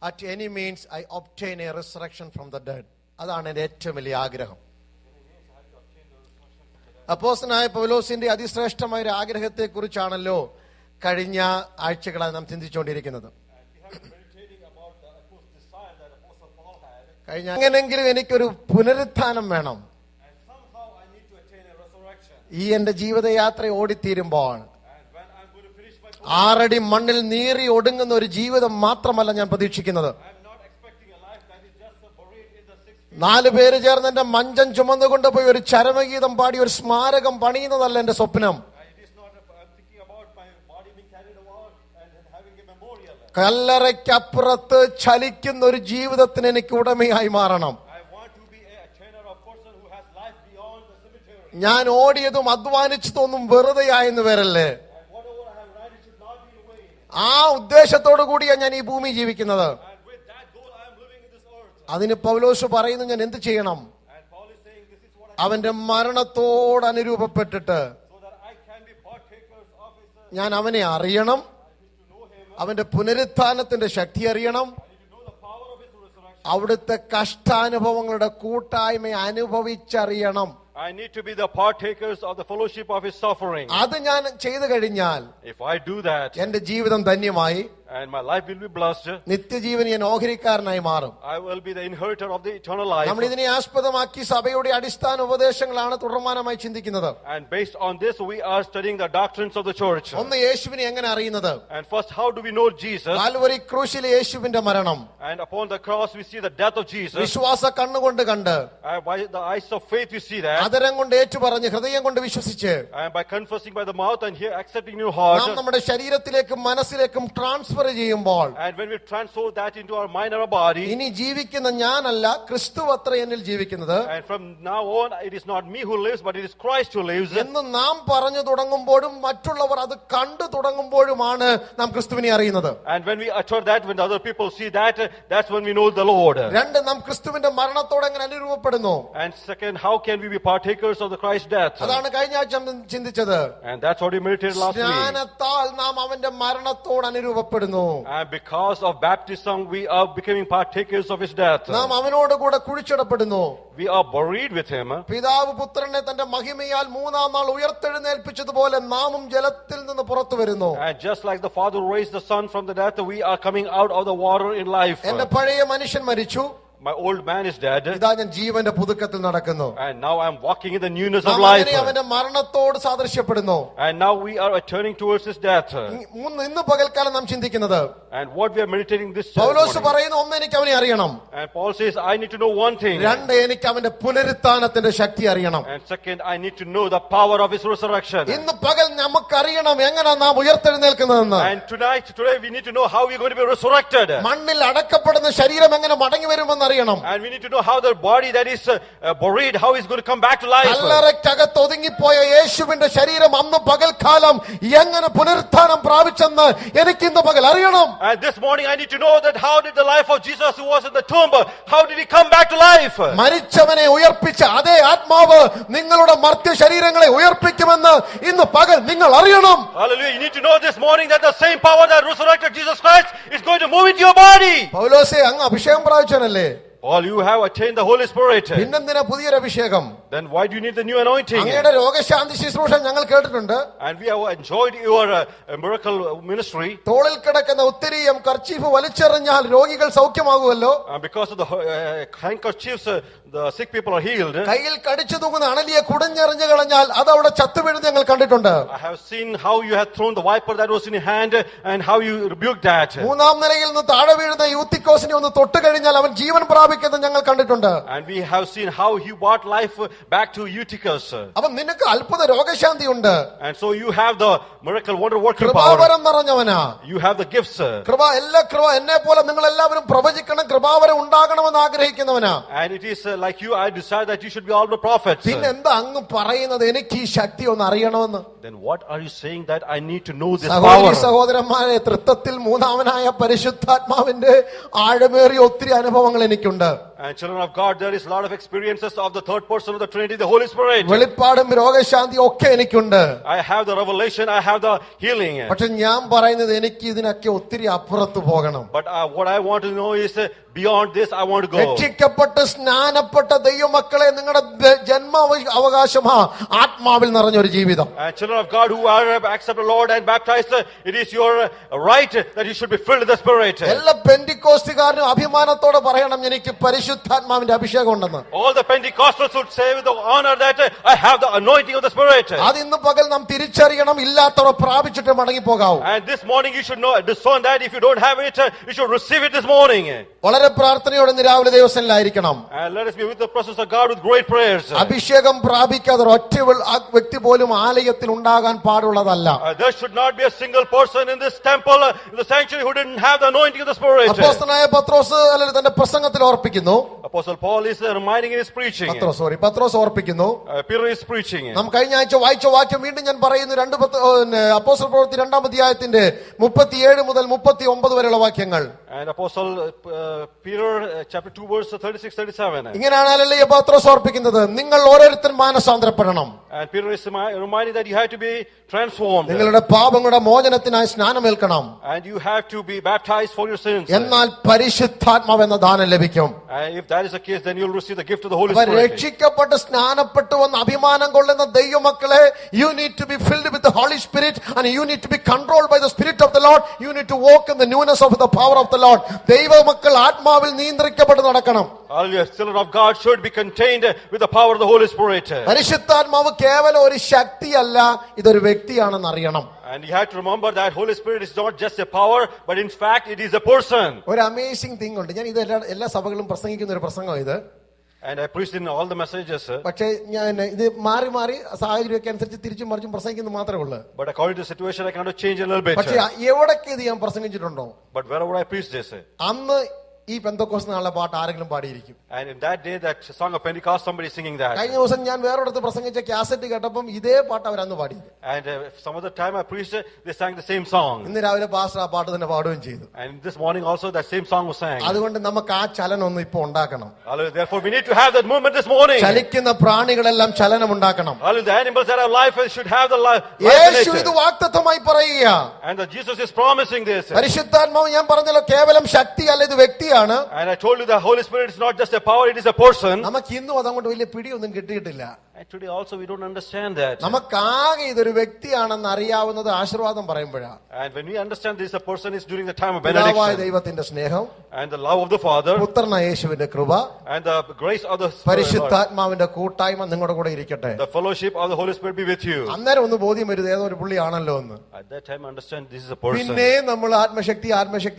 at any means I obtain a resurrection from the dead. അതാണ് എൻ്റെ ഏറ്റവും വലിയ ആഗ്രഹം. അപ്പോസ്തലനായ പൗലോസിന്റെ അതിശ്രേഷ്ഠമായ ഒരു ആഗ്രഹത്തെ കുറിച്ചാണല്ലോ കഴിഞ്ഞ ആഴ്ചകളായി നാം ചിന്തിച്ചുകൊണ്ടിരിക്കുന്നത്. കഴിഞ്ഞ എങ്ങനെങ്കിലും എനിക്കൊരു പുനരുത്ഥാനം വേണം. ഈ എന്റെ ജീവിതയാത്ര ഓടിത്തീരുമ്പോൾ 6 അടി മണ്ണിൽ നീറി ഒടുങ്ങുന്ന ഒരു ജീവിതം മാത്രമല്ല ഞാൻ പ്രതീക്ഷിക്കുന്നത്. 4 പേര് ചേർന്ന് എന്റെ മഞ്ചം ചുമന്നുകൊണ്ട് പോയി ഒരു ചരമഗീതം പാടി ഒരു സ്മാരകം പണിയുന്നതല്ല എന്റെ സ്വപ്നം. കല്ലറയ്ക്കപ്പുറത്ത് ചലിക്കുന്ന ഒരു ജീവിതത്തിന് എനിക്ക് ഉടമയായി മാറണം. ഞാൻ ഓടിയതും അധ്വാനിച്ചതൊന്നും വെറുതെയായെന്ന് വരല്ലേ. ആ ഉദ്ദേശത്തോടു കൂടിയാണ് ഞാൻ ഈ ഭൂമി ജീവിക്കുന്നത്. അതിന് പൗലോസ് പറയുന്നു, ഞാൻ എന്ത് ചെയ്യണം? അവന്റെ മരണത്തോട് അനുരൂപപ്പെട്ടിട്ട് ഞാൻ അവനെ അറിയണം, അവന്റെ പുനരുത്ഥാനത്തിന്റെ ശക്തി അറിയണം, അവിടുത്തെ കഷ്ടാനുഭവങ്ങളുടെ കൂട്ടായ്മ അനുഭവിച്ചറിയണം. I need to be the partakers of the fellowship of his suffering. അത് ഞാൻ ചെയ്തു കഴിഞ്ഞാൽ, if I do that, എന്റെ ജീവിതം ധന്യമായി, and my life will be blessed, നിത്യജീവൻ ഞാൻ ഓഹരിക്കാരനായി മാറും. I will be the inheritor of the eternal life. നമ്മൾ ഇതിനെ ആസ്പദമാക്കി സഭയുടെ അടിസ്ഥാന ഉപദേശങ്ങളാണ് തുടർമാനമായി ചിന്തിക്കുന്നത്. And based on this we are studying the doctrines of the church. ഒന്ന്, യേശുവിനെ എങ്ങനെ അറിയുന്നത്? And first, how do we know Jesus? Calvary ക്രൂശിലെ യേശുവിന്റെ മരണം, and upon the cross we see the death of Jesus. വിശ്വാസ കണ്ണുകൊണ്ട് കണ്ട്, by the eyes of faith we see that. അതരം കൊണ്ട് ഏറ്റുപറഞ്ഞ് ഹൃദയം കൊണ്ട് വിശ്വസിച്ച്, and by confessing by the mouth and here accepting in your heart, നാം നമ്മുടെ ശരീരത്തിലേക്കും മനസ്സിലേക്കും ട്രാൻസ്ഫർ ചെയ്യുമ്പോൾ, and when we transfer that into our mind and our body, ഇനി ജീവിക്കുന്ന ഞാനല്ല, ക്രിസ്തു അത്ര എന്നിൽ ജീവിക്കുന്നത്, and from now on it is not me who lives but it is Christ who lives, എന്ന് നാം പറഞ്ഞു തുടങ്ങുമ്പോഴും മറ്റുള്ളവർ അത് കണ്ടു തുടങ്ങുമ്പോഴുമാണ് നാം ക്രിസ്തുവിനെ അറിയുന്നത്. and when we utter that, when the other people see that, that's when we know the Lord. 2, നാം ക്രിസ്തുവിന്റെ മരണത്തോടെ എങ്ങനെ അനുരൂപപ്പെടുന്നു? and second, how can we be partakers of the Christ death? അതാണ് കഴിഞ്ഞ ആഴ്ച ചിന്തിച്ചത്. and that's what we meditated last week. സ്നാനത്താൽ നാം അവന്റെ മരണത്തോട് അനുരൂപപ്പെടുന്നു. and because of baptism we are becoming partakers of his death. നാം അവനോട് കൂടെ കുഴിച്ചിടപ്പെടുന്നു. we are buried with him. പിതാവ് പുത്രനെ തന്റെ മഹിമയാൽ 3-ാം നാൾ ഉയർത്തെഴുന്നേൽപ്പിച്ചതുപോലെ നാമും ജലത്തിൽ നിന്ന് പുറത്തു വരുന്നു. and just like the Father raised the Son from the death, we are coming out of the water in life. എന്റെ പഴയ മനുഷ്യൻ മരിച്ചു, my old man is dead, ഇതാ ഞാൻ ജീവന്റെ പുതുക്കത്തിൽ നടക്കുന്നു. and now I am walking in the newness of life. അവന്റെ മരണത്തോട് സാദൃശ്യപ്പെടുന്നു. and now we are turning towards his death. ഇന്ന് പകൽക്കാലം നാം ചിന്തിക്കുന്നത്, and what we are meditating this പൗലോസ് പറയുന്നു, ഒന്ന്, എനിക്ക് അവനെ അറിയണം. and Paul says, I need to know one thing. 2, എനിക്ക് അവന്റെ പുനരുത്ഥാനത്തിന്റെ ശക്തി അറിയണം. and second, I need to know the power of his resurrection. ഇന്ന് പകൽ നമുക്കറിയണം എങ്ങനെ നാം ഉയർത്തെഴുന്നേൽക്കുന്നതെന്ന്. and today we need to know how we are going to be resurrected. മണ്ണിൽ അടക്കപ്പെടുന്ന ശരീരം എങ്ങനെ മടങ്ങി വരുമെന്ന് അറിയണം. and we need to know how the body that is buried, how it's going to come back to life. കല്ലറയ്ക്കകത്ത് ഒതുങ്ങിപ്പോയ യേശുവിന്റെ ശരീരം അന്ന് പകൽക്കാലം എങ്ങനെ പുനരുത്ഥാനം പ്രാപിച്ചെന്ന് എനിക്ക് ഇന്ന് പകൽ അറിയണം. and this morning I need to know that how did the life of Jesus who was in the tomb, how did he come back to life? മരിച്ചവനെ ഉയർപ്പിച്ച അതേ ആത്മാവ് നിങ്ങളുടെ മർത്യ ശരീരങ്ങളെ ഉയർപ്പിക്കുമെന്ന് ഇന്ന് പകൽ നിങ്ങൾ അറിയണം. Hallelujah. You need to know this morning that the same power that resurrected Jesus Christ is going to move into your body. പൗലോസേ, അങ്ങ് അഭിഷേകം പ്രാപിച്ചവനല്ലേ? Paul, you have attained the Holy Spirit. പിന്നെന്തിനാ പുതിയൊരു അഭിഷേകം? then why do you need the new anointing? അങ്ങയുടെ രോഗശാന്തി ശുശ്രൂഷ ഞങ്ങൾ കേട്ടിട്ടുണ്ട്. and we have enjoyed your miracle ministry. തോളിൽ കിടക്കുന്ന ഉത്തരീയം കർച്ചീഫ് വലിച്ചെറിഞ്ഞാൽ രോഗികൾ സൗഖ്യമാകുമല്ലോ. because of the handkerchiefs, the sick people are healed. കയ്യിൽ കടിച്ചു തൂങ്ങുന്ന അണലിയെ കുടഞ്ഞെറിഞ്ഞു കളഞ്ഞാൽ അത് അവിടെ ചത്തുവീഴുന്നത് ഞങ്ങൾ കണ്ടിട്ടുണ്ട്. I have seen how you have thrown the viper that was in your hand and how you rebuked that. 3-ാം നിലയിൽ നിന്ന് താഴെ വീഴുന്ന യൂത്തിക്കോസിനെ ഒന്ന് തൊട്ട് കഴിഞ്ഞാൽ അവൻ ജീവൻ പ്രാപിക്കുന്നത് ഞങ്ങൾ കണ്ടിട്ടുണ്ട്. and we have seen how he brought life back to Eutychus. അവൻ നിനക്ക് അത്ഭുത രോഗശാന്തി ഉണ്ട്. and so you have the miracle wonder working power. കൃപാവരം നിറഞ്ഞവനാ. you have the gifts. കൃപ എന്നെ പോലെ നിങ്ങൾ എല്ലാവരും പ്രവചിക്കണം, കൃപാവരം ഉണ്ടാകണമെന്ന് ആഗ്രഹിക്കുന്നവനാ. and it is like you, I desire that you should be all the prophets. പിന്നെ എന്താ അങ്ങ് പറയുന്നത് എനിക്ക് ഈ ശക്തി ഒന്ന് അറിയണമെന്ന്? then what are you saying that I need to know this power? സഹോദരന്മാരെ, തൃത്വത്തിൽ 3-ാമനായ പരിശുദ്ധാത്മാവിന്റെ ആഴമേറിയ ഒത്തിരി അനുഭവങ്ങൾ എനിക്കുണ്ട്. എനിക്കുണ്ട്. And children of God, there is a lot of experiences of the third person of the Trinity, the Holy Spirit. വെളിപ്പാടും രോഗശാന്തി ഒക്കെ എനിക്കുണ്ട്. I have the revelation, I have the healing. പക്ഷെ ഞാൻ പറയുന്നത് എനിക്ക് ഇതിനൊക്കെ ഒത്തിരി അപ്പുറത്ത് പോകണം. But what I want to know is beyond this, I want to go. രക്ഷിക്കപ്പെട്ട് സ്നാനപ്പെട്ട ദൈവമക്കളെ, നിങ്ങളുടെ ജന്മ അവകാശമാ ആത്മാവിൽ നിറഞ്ഞൊരു ജീവിതം. And children of God who are accept the Lord and baptized, it is your right that you should be filled with the Spirit. എല്ലാ പെന്തിക്കോസ്തുകാരനും അഭിമാനത്തോടെ പറയണം, എനിക്ക് പരിശുദ്ധാത്മാവിന്റെ അഭിഷേകം ഉണ്ടെന്ന്. All the Pentecostals should say with the honor that I have the anointing of the Spirit. അത് ഇന്ന് പകൽ നാം തിരിച്ചറിയണം, ഇല്ലാത്തവർ പ്രാപിച്ചിട്ട് മടങ്ങി പോകാവൂ. And this morning you should know, discern that if you don't have it, you should receive it this morning. വളരെ പ്രാർത്ഥനയോടെ ഇന്ന് രാവിലെ ദൈവസന്നിധിയിലായിരിക്കണം. And let us be with the presence of God with great prayers. അഭിഷേകം പ്രാപിക്കാതെ ഒറ്റ വ്യക്തി പോലും ആലയത്തിൽ ഉണ്ടാകാൻ പാടുള്ളതല്ല. There should not be a single person in this temple, in the sanctuary, who didn't have the anointing of the Spirit. അപ്പോസ്തലനായ പത്രോസ് അല്ലെങ്കിൽ തന്റെ പ്രസംഗത്തിൽ ഓർപ്പിക്കുന്നു, Apostle Paul is reminding in his preaching. പത്രോസ് ഓർപ്പിക്കുന്നു. Peter is preaching. നാം കഴിഞ്ഞ ആഴ്ച വായിച്ച വാക്യം വീണ്ടും ഞാൻ പറയുന്നു. അപ്പോസ്തല പ്രവൃത്തി 2-ാം അധ്യായത്തിന്റെ 37 മുതൽ 39 വരെയുള്ള വാക്യങ്ങൾ. And Apostle Peter chapter 2 verse 36-37. ഇങ്ങനെയാണല്ലേ പത്രോസ് ഓർപ്പിക്കുന്നത്, നിങ്ങൾ ഓരോരുത്തരും മാനസാന്തരപ്പെടണം. And Peter is reminding that you have to be transformed. നിങ്ങളുടെ പാപങ്ങളുടെ മോചനത്തിനായി സ്നാനമേൽക്കണം. And you have to be baptized for your sins. എന്നാൽ പരിശുദ്ധാത്മാവ് എന്ന ദാനം ലഭിക്കും. And if that is the case, then you'll receive the gift of the Holy Spirit. രക്ഷിക്കപ്പെട്ട് സ്നാനപ്പെട്ടു വന്ന് അഭിമാനം കൊള്ളുന്ന ദൈവമക്കളെ, you need to be filled with the Holy Spirit and you need to be controlled by the Spirit of the Lord. You need to walk in the newness of the power of the Lord. ദൈവമക്കൾ ആത്മാവിൽ നിയന്ത്രിക്കപ്പെട്ട് നടക്കണം. Hallelujah. Children of God should be contained with the power of the Holy Spirit. പരിശുദ്ധാത്മാവ് കേവലം ഒരു ശക്തിയല്ല, ഇതൊരു വ്യക്തിയാണെന്ന് അറിയണം. And you have to remember that Holy Spirit is not just a power, but in fact it is a person. ഒരു amazing thing ഉണ്ട്. ഞാൻ ഇത് എല്ലാ സഭകളിലും പ്രസംഗിക്കുന്ന ഒരു പ്രസംഗം ഇത്. And I preached in all the messages. പക്ഷേ ഞാൻ ഇത് മാറി മാറി സാഹചര്യമൊക്കെ അനുസരിച്ച് തിരിച്ചും മറിച്ചും പ്രസംഗിക്കുന്നത് മാത്രമേ ഉള്ളൂ. But according to the situation, I cannot change a little bit. പക്ഷേ എവിടൊക്കെ ഇത് ഞാൻ പ്രസംഗിച്ചിട്ടുണ്ടോ, But wherever I preach this, അന്ന് ഈ പെന്തക്കോസ്ത് നാളിലെ പാട്ട് ആരെങ്കിലും പാടിയിരിക്കും. and in that day, that song of Pentecost, somebody singing that. കഴിഞ്ഞ ദിവസം ഞാൻ വേറൊരിടത്ത് പ്രസംഗിച്ച കാസറ്റ് കേട്ടപ്പം ഇതേ പാട്ട് അവരന്ന് പാടി. And some other time I preached, they sang the same song. ഇന്ന് രാവിലെ പാസ്റ്റർ ആ പാട്ട് തന്നെ പാടുകയും ചെയ്തു. And this morning also that same song was sang. അതുകൊണ്ട് നമുക്ക് ആ ചലനം ഒന്ന് ഇപ്പൊ ഉണ്ടാക്കണം. Hallelujah. Therefore we need to have that movement this morning. ചലിക്കുന്ന പ്രാണികളെല്ലാം ചലനം ഉണ്ടാക്കണം. Hallelujah. The animals that have life should have the life. യേശു ഇത് വാഗ്ദത്തമായി പറയുക. And Jesus is promising this. പരിശുദ്ധാത്മാവ് ഞാൻ പറഞ്ഞല്ലോ കേവലം ശക്തിയല്ല, ഇത് വ്യക്തിയാണ്. And I told you the Holy Spirit is not just a power, it is a person. നമുക്ക് ഇന്നും അതങ്ങോട്ട് വലിയ പിടിയൊന്നും കിട്ടിയിട്ടില്ല. And today also we don't understand that. നമുക്കാകെ ഇതൊരു വ്യക്തിയാണെന്ന് അറിയാവുന്നത് ആശീർവാദം പറയുമ്പോഴാണ്. And when we understand this a person is during the time of പിതാവായ benediction. ദൈവത്തിന്റെ സ്നേഹം, And the love of the Father. പുത്രനായ യേശുവിന്റെ കൃപ, And the grace of the Spirit. പരിശുദ്ധാത്മാവിന്റെ കൂട്ടായ്മ നിങ്ങളുടെ കൂടെ ഇരിക്കട്ടെ. The fellowship of the Holy Spirit be with you. അന്നേരം ഒന്ന് ബോധ്യം വരുത് ഏതോ ഒരു പുള്ളിയാണല്ലോ എന്ന്. At that time understand this is a person. പിന്നെ നമ്മൾ ആത്മശക്തി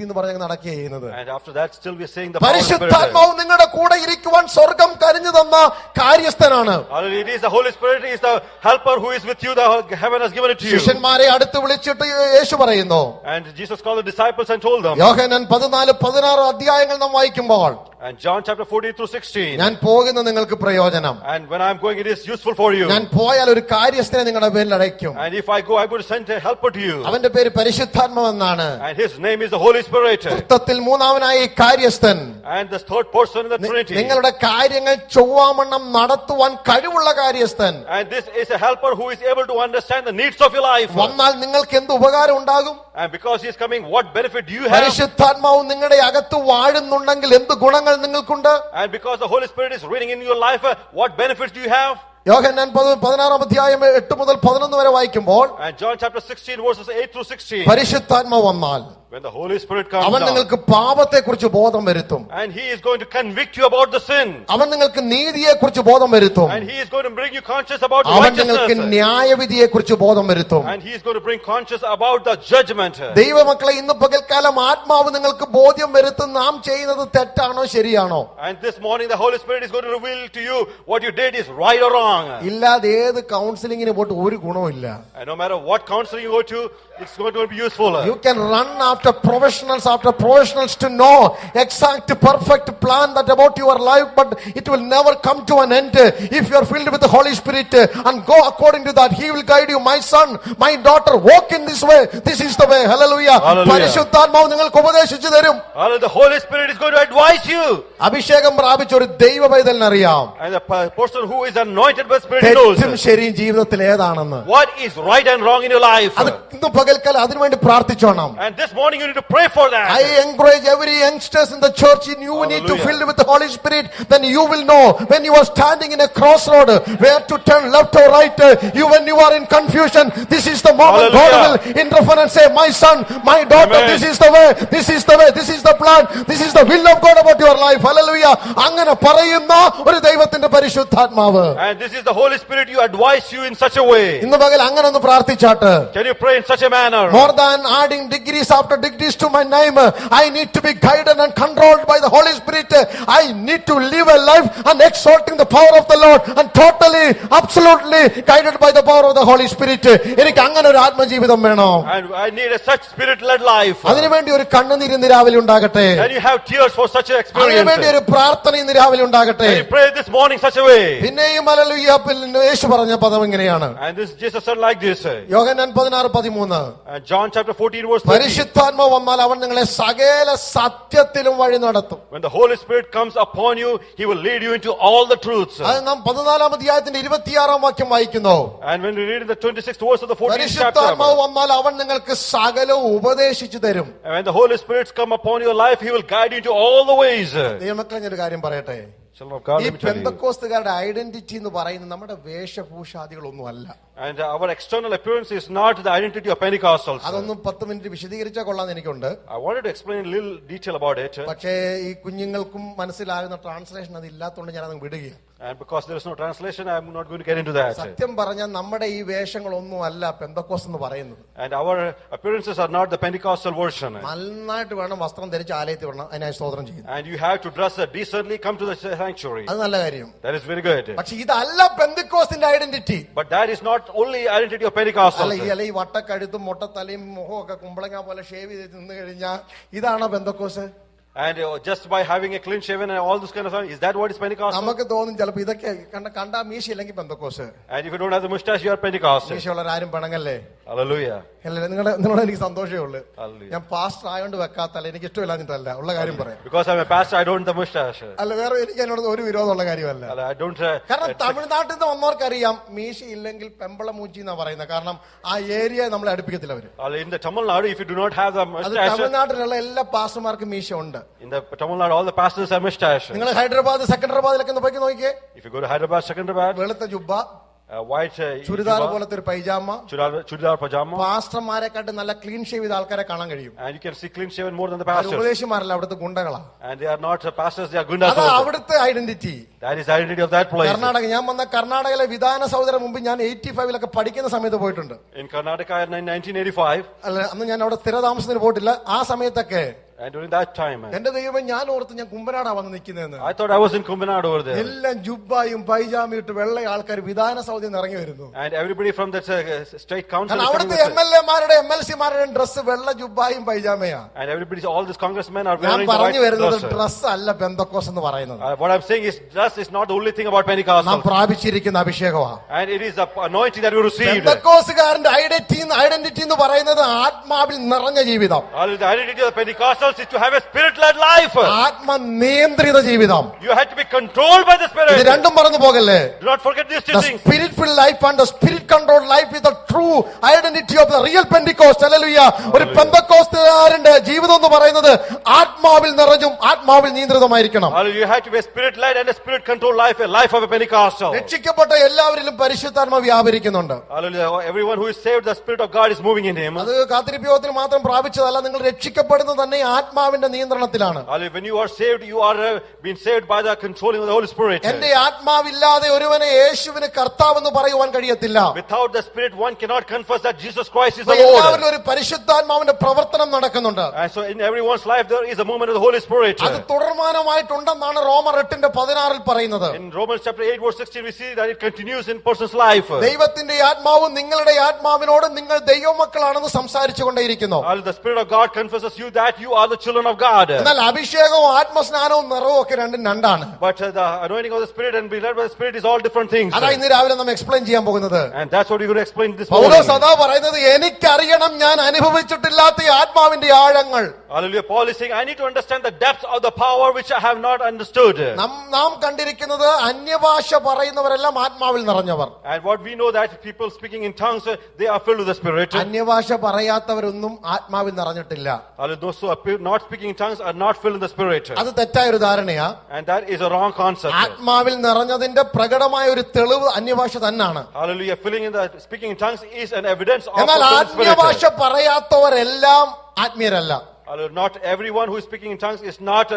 എന്ന് പറഞ്ഞ് നടക്കുക ചെയ്യുന്നത്. And after that still we are saying the power of the Spirit. പരിശുദ്ധാത്മാവ് നിങ്ങളുടെ കൂടെ ഇരിക്കുവാൻ സ്വർഗം കനിഞ്ഞു തന്ന കാര്യസ്ഥനാണ്. Hallelujah. It is the Holy Spirit is the helper who is with you. The heaven has given it to you. ശിഷ്യന്മാരെ അടുത്ത് വിളിച്ചിട്ട് യേശു പറയുന്നു. And Jesus called the disciples and told them. യോഹന്നാൻ 14-16 അധ്യായങ്ങൾ നാം വായിക്കുമ്പോൾ, And John chapter 14-16. ഞാൻ പോകുന്ന നിങ്ങൾക്ക് പ്രയോജനം. And when I am going, it is useful for you. ഞാൻ പോയാൽ ഒരു കാര്യസ്ഥനെ നിങ്ങളുടെ പേരിൽ അടയ്ക്കും. And if I go, I will send a helper to you. അവന്റെ പേര് പരിശുദ്ധാത്മാവെന്നാണ്. And his name is the Holy Spirit. തൃത്വത്തിൽ മൂന്നാമനായ ഈ കാര്യസ്ഥൻ And the third person in the Trinity. നിങ്ങളുടെ കാര്യങ്ങൾ ചൊവ്വാമണ്ണം നടത്തുവാൻ കഴിവുള്ള കാര്യസ്ഥൻ. And this is a helper who is able to understand the needs of your life. വന്നാൽ നിങ്ങൾക്ക് എന്ത് ഉപകാരം ഉണ്ടാകും? And because he is coming, what benefit do you have? പരിശുദ്ധാത്മാവ് നിങ്ങളുടെ അകത്ത് വാഴുന്നുണ്ടെങ്കിൽ എന്ത് ഗുണങ്ങൾ നിങ്ങൾക്കുണ്ട്? And because the Holy Spirit is reigning in your life, what benefits do you have? യോഹന്നാൻ 16-ാം അധ്യായം 8 മുതൽ 11 വരെ വായിക്കുമ്പോൾ, And John chapter 16 verses 8-16. പരിശുദ്ധാത്മാവ് വന്നാൽ When the Holy Spirit comes അവൻ down, നിങ്ങൾക്ക് പാപത്തെക്കുറിച്ച് ബോധം വരുത്തും. and he is going to convict you about the sin. അവൻ നിങ്ങൾക്ക് നീതിയെക്കുറിച്ച് ബോധം വരുത്തും. And he is going to bring you conscious about അവൻ നിങ്ങൾക്ക് righteousness. ന്യായവിധിയെക്കുറിച്ച് ബോധം വരുത്തും. And he is going to bring conscious about the judgment. ദൈവമക്കളെ, ഇന്ന് പകൽക്കാലം ആത്മാവ് നിങ്ങൾക്ക് ബോധ്യം വരുത്തും നാം ചെയ്യുന്നത് തെറ്റാണോ ശരിയാണോ. And this morning the Holy Spirit is going to reveal to you what you did is right or wrong. ഇല്ലാതെ ഏത് കൗൺസിലിങ്ങിന് പോയിട്ട് ഒരു ഗുണമില്ല. And no matter what counseling you go to, it's going to be useful. You can run after after professionals to know exact perfect plan that about your life, but it will never come to an end if you are filled with the Holy Spirit and go according to that. He will guide you. My son, my daughter, walk in this way. This is the way. Hallelujah. Hallelujah. പരിശുദ്ധാത്മാവ് നിങ്ങൾക്ക് ഉപദേശിച്ചു തരും. Hallelujah. The Holy Spirit is going to advise you. അഭിഷേകം പ്രാപിച്ച ഒരു ദൈവ പൈതലിനറിയാം And the person who is anointed by the Spirit knows തെറ്റും ശരിയും ജീവിതത്തിൽ ഏതാണെന്ന്. what is right and wrong in your life. അത് ഇന്ന് പകൽക്കാലം അതിനുവേണ്ടി പ്രാർത്ഥിച്ചോണം. And this morning you need to pray for that. I encourage every youngsters in the church, you need to Hallelujah. fill with the Holy Spirit. Then you will know when you are standing in a crossroad where to turn left or right. When you are in confusion, this is the moment God Hallelujah. will intervene and say, my son, my daughter, Amen. this is the way, this is the way, this is the plan, this is the will of God about your life. Hallelujah. അങ്ങനെ പറയുന്ന ഒരു ദൈവത്തിന്റെ പരിശുദ്ധാത്മാവ്. And this is the Holy Spirit you advise you in such a way. ഇന്ന് പകൽ അങ്ങനെ ഒന്ന് പ്രാർത്ഥിച്ചാട്ട്. Can you pray in such a manner? More than adding degrees after degrees to my name, I need to be guided and controlled by the Holy Spirit. I need to live a life and exalting the power of the Lord and totally, absolutely guided by the power of the Holy Spirit. എനിക്ക് അങ്ങനെ ഒരു ആത്മജീവിതം വേണം. And I need a such spirit-led life. അതിനുവേണ്ടി ഒരു കണ്ണുനീര് ഇന്ന് രാവിലെ ഉണ്ടാകട്ടെ. Can you have tears for such an അതിനുവേണ്ടി experience? ഒരു പ്രാർത്ഥന ഇന്ന് രാവിലെ ഉണ്ടാകട്ടെ. Can you pray this morning such a way? പിന്നെയും ഹല്ലേലൂയ യേശു പറഞ്ഞ പദം ഇങ്ങനെയാണ്. And this Jesus said like this. Yohannan 16:13. And John chapter 14 verse 30. പരിശുദ്ധാത്മാവ് വന്നാൽ അവൻ നിങ്ങളെ സകല സത്യത്തിലും വഴി നടത്തും. When the Holy Spirit comes upon you, He will lead you into all the truths. അത് നാം 14-ാം അധ്യായത്തിന്റെ 26-ാം വാക്യം വായിക്കുന്നു. And when we read in the 26th verse of the 14th പരിശുദ്ധാത്മാവ് chapter, വന്നാൽ അവൻ നിങ്ങൾക്ക് സകലവും ഉപദേശിച്ചു തരും. and when the Holy Spirit come upon your life, He will guide you into all the ways. ദൈവമക്കളെ ഞാനൊരു കാര്യം പറയട്ടെ. Children of God, ഈ let me tell you. പെന്തക്കോസ്തുകാരുടെ ഐഡന്റിറ്റി എന്ന് പറയുന്നത് നമ്മുടെ വേഷഭൂഷാദികളൊന്നും അല്ല. And our external appearance is not the identity of Pentecostals. അതൊന്നും 10 മിനിറ്റ് വിശദീകരിച്ചാൽ കൊള്ളാന്ന് എനിക്കുണ്ട്. I wanted to explain a little detail about it. പക്ഷേ ഈ കുഞ്ഞുങ്ങൾക്കും മനസ്സിലാകുന്ന ട്രാൻസ്ലേഷൻ അത് ഇല്ലാത്തതുകൊണ്ട് ഞാൻ അത് വിടുകയാണ്. And because there is no translation, I am not going to get into that. സത്യം പറഞ്ഞാൽ നമ്മുടെ ഈ വേഷങ്ങളൊന്നും അല്ല പെന്തക്കോസ് എന്ന് പറയുന്നത്. And our appearances are not the Pentecostal version. നന്നായിട്ട് വേണം വസ്ത്രം ധരിച്ച് ആലയത്തിൽ വരണം, അതിനായി സ്തോത്രം ചെയ്യുന്നു. And you have to dress decently, come to the sanctuary. അത് നല്ല കാര്യം. That is very good. പക്ഷെ ഇതല്ല പെന്തക്കോസ്തിന്റെ identity. But that is not only identity of Pentecostals. അല്ല ഈ വട്ടക്കഴുത്തും മുട്ടത്തലയും മുഖവും ഒക്കെ കുമ്പളങ്ങ പോലെ ഷേവ് ചെയ്ത് നിന്ന് കഴിഞ്ഞാൽ ഇതാണോ പെന്തക്കോസ്? And just by having a clean shaven and all this kind of stuff, is that what is Pentecostal? നമുക്ക് തോന്നും ചിലപ്പോ ഇതൊക്കെ കണ്ടാ മീശ ഇല്ലെങ്കിൽ പെന്തക്കോസ്. And if you don't have the mustache, you are Pentecostal. മീശയുള്ളവരാരും പണങ്ങല്ലേ. Hallelujah. അല്ലേ നിങ്ങളോട് എനിക്ക് സന്തോഷമേ ഉള്ളൂ. Hallelujah. ഞാൻ പാസ്റ്റർ ആയതുകൊണ്ട് വെക്കാത്തല്ല, എനിക്ക് ഇഷ്ടമില്ലാഞ്ഞിട്ടല്ല, ഉള്ള കാര്യം പറയാം. Because I'm a pastor, I don't have the mustache. അല്ല വേറെ എനിക്ക് എന്നോട് ഒരു വിരോധമുള്ള കാര്യമല്ല. I don't. കാരണം തമിഴ്നാട്ടിൽ നിന്ന് വന്നവർക്കറിയാം മീശ ഇല്ലെങ്കിൽ പെമ്പള മൂച്ചി എന്നാ പറയുന്നത്. കാരണം ആ ഏരിയ നമ്മളെ അടുപ്പിക്കത്തില്ല അവര്. In the Tamil Nadu, if you do not have the അത് mustache, തമിഴ്നാട്ടിലുള്ള എല്ലാ പാസ്റ്റർമാർക്കും മീശ ഉണ്ട്. in the Tamil Nadu, all the pastors have mustache. നിങ്ങൾ ഹൈദരാബാദ് സെക്കൻഡറാബാദിലൊക്കെ ഒന്ന് പോയി നോക്കിയേ. If you go to Hyderabad, Secunderabad, വെളുത്ത ജുബ്ബ, white ചുരിദാർ jubba, പോലത്തെ ഒരു പൈജാമ, chudar pajama, പാസ്റ്റർമാരെക്കാട്ട് നല്ല ക്ലീൻ ഷേവ് ചെയ്ത ആൾക്കാരെ കാണാൻ കഴിയും. and you can see clean shaven more than the our pastors. ഉപദേശിമാരല്ല, അവിടുത്തെ ഗുണ്ടകളാ. And they are not pastors, they are gundas. അതാ അവിടുത്തെ identity. That is the identity of that place. Karnataka, ഞാൻ വന്ന കർണാടകയിലെ വിധാന സൗദരം മുമ്പ് ഞാൻ 85-ലൊക്കെ പഠിക്കുന്ന സമയത്ത് പോയിട്ടുണ്ട്. In Karnataka in 1985, അല്ല അന്ന് ഞാൻ അവിടെ സ്ഥിരതാമസത്തിന് പോയിട്ടില്ല. ആ സമയത്തൊക്കെ and during that time, എന്റെ ദൈവം ഞാൻ ഓർത്ത് ഞാൻ കുമ്പനാടാ വന്ന് നിൽക്കുന്നതെന്ന്. I thought I was in Kumbhanad over there. എല്ലാം ജുബ്ബായും പൈജാമയും ഇട്ട് വെള്ള ആൾക്കാർ വിധാന സൗദയിൽ നിന്ന് ഇറങ്ങി വരുന്നു. And everybody from that state council കാരണം is coming അവിടുത്തെ with it. MLA-മാരുടെ MLC-മാരുടെ ഡ്രസ് വെള്ള ജുബ്ബായും പൈജാമയാ. And everybody, all these congressmen are ഞാൻ wearing the പറഞ്ഞു white വരുന്നത് dress. ഡ്രസ് അല്ല പെന്തക്കോസ് എന്ന് പറയുന്നത്. What I'm saying is dress is not the only thing about നാം Pentecostal. പ്രാപിച്ചിരിക്കുന്ന അഭിഷേകമാണ്. And it is the anointing that we received. പെന്തക്കോസുകാരന്റെ ഐഡന്റിറ്റി എന്ന് പറയുന്നത് ആത്മാവിൽ നിറഞ്ഞ ജീവിതം. The identity of the Pentecostals is to have a spirit-led life. ആത്മനിയന്ത്രിത ജീവിതം. You have to be controlled by the ഇത് Spirit. രണ്ടും പറഞ്ഞു പോകല്ലേ. Do not forget these two The things. spirit-filled life and the spirit-controlled life is the true identity of the real Pentecost. Hallelujah. ഒരു പെന്തക്കോസ്തുകാരന്റെ ജീവിതം എന്ന് പറയുന്നത് ആത്മാവിൽ നിറഞ്ഞും ആത്മാവിൽ നിയന്ത്രിതമായിരിക്കണം. You have to be a spirit-led and a spirit-controlled life, a life of a Pentecostal. രക്ഷിക്കപ്പെട്ട എല്ലാവരിലും പരിശുദ്ധാത്മ വ്യാപരിക്കുന്നുണ്ട്. Hallelujah. Everyone who is saved, the Spirit of God is moving in him. അത് കാത്തിരിപ്പ് യോഗത്തിന് മാത്രം പ്രാപിച്ചതല്ല, നിങ്ങൾ രക്ഷിക്കപ്പെടുന്നത് തന്നെ ആത്മാവിന്റെ നിയന്ത്രണത്തിലാണ്. Hallelujah. When you are saved, you are being saved by the controlling of the Holy Spirit. എന്റെ ആത്മാവില്ലാതെ ഒരുവനെ യേശുവിന് കർത്താവെന്ന് പറയുവാൻ കഴിയത്തില്ല. Without the Spirit, one cannot confess that Jesus Christ is the എല്ലാവരിലും Lord. ഒരു പരിശുദ്ധാത്മാവിന്റെ പ്രവർത്തനം നടക്കുന്നുണ്ട്. And so in everyone's life, there is a movement of the Holy Spirit. അത് തുടർമാനമായിട്ടുണ്ടെന്നാണ് റോമർ 8:16 പറയുന്നത്. In Romans chapter 8, verse 16, we see that it continues in person's life. ദൈവത്തിന്റെ ആത്മാവും നിങ്ങളുടെ ആത്മാവിനോട് നിങ്ങൾ ദൈവമക്കളാണെന്ന് സംസാരിച്ചുകൊണ്ടേയിരിക്കുന്നു. The Spirit of God confesses you that you are the children of God. എന്നാൽ അഭിഷേകവും ആത്മസ്നാനവും നിറവും ഒക്കെ രണ്ടും രണ്ടാണ്. But the anointing of the Spirit and being led by the Spirit is all different things. അതാ ഇന്ന് രാവിലെ നമ്മൾ എക്സ്പ്ലെയിൻ ചെയ്യാൻ പോകുന്നത്. And that's what we're going to explain this morning. പൗലോസ് അതാ പറയുന്നത്, എനിക്കറിയണം ഞാൻ അനുഭവിച്ചിട്ടില്ലാത്ത ഈ ആത്മാവിന്റെ ആഴങ്ങൾ. Hallelujah. Paul is saying, I need to understand the depths of the power which I have not understood. നാം കണ്ടിരിക്കുന്നത് അന്യഭാഷ പറയുന്നവരെല്ലാം ആത്മാവിൽ നിറഞ്ഞവർ. And what we know that people speaking in tongues, they are filled with the Spirit. അന്യഭാഷ പറയാത്തവരൊന്നും ആത്മാവിൽ നിറഞ്ഞിട്ടില്ല. Those who are not speaking in tongues are not filled in the Spirit. അത് തെറ്റായ ഒരു ധാരണയാ. And that is a wrong concept. ആത്മാവിൽ നിറഞ്ഞതിന്റെ പ്രകടമായ ഒരു തെളിവ് അന്യഭാഷ തന്നെയാണ്. Hallelujah. Speaking in tongues is an evidence of എന്നാൽ the Spirit. അന്യഭാഷ പറയാത്തവരെല്ലാം ആത്മീയരല്ല. Not everyone who is speaking in tongues is not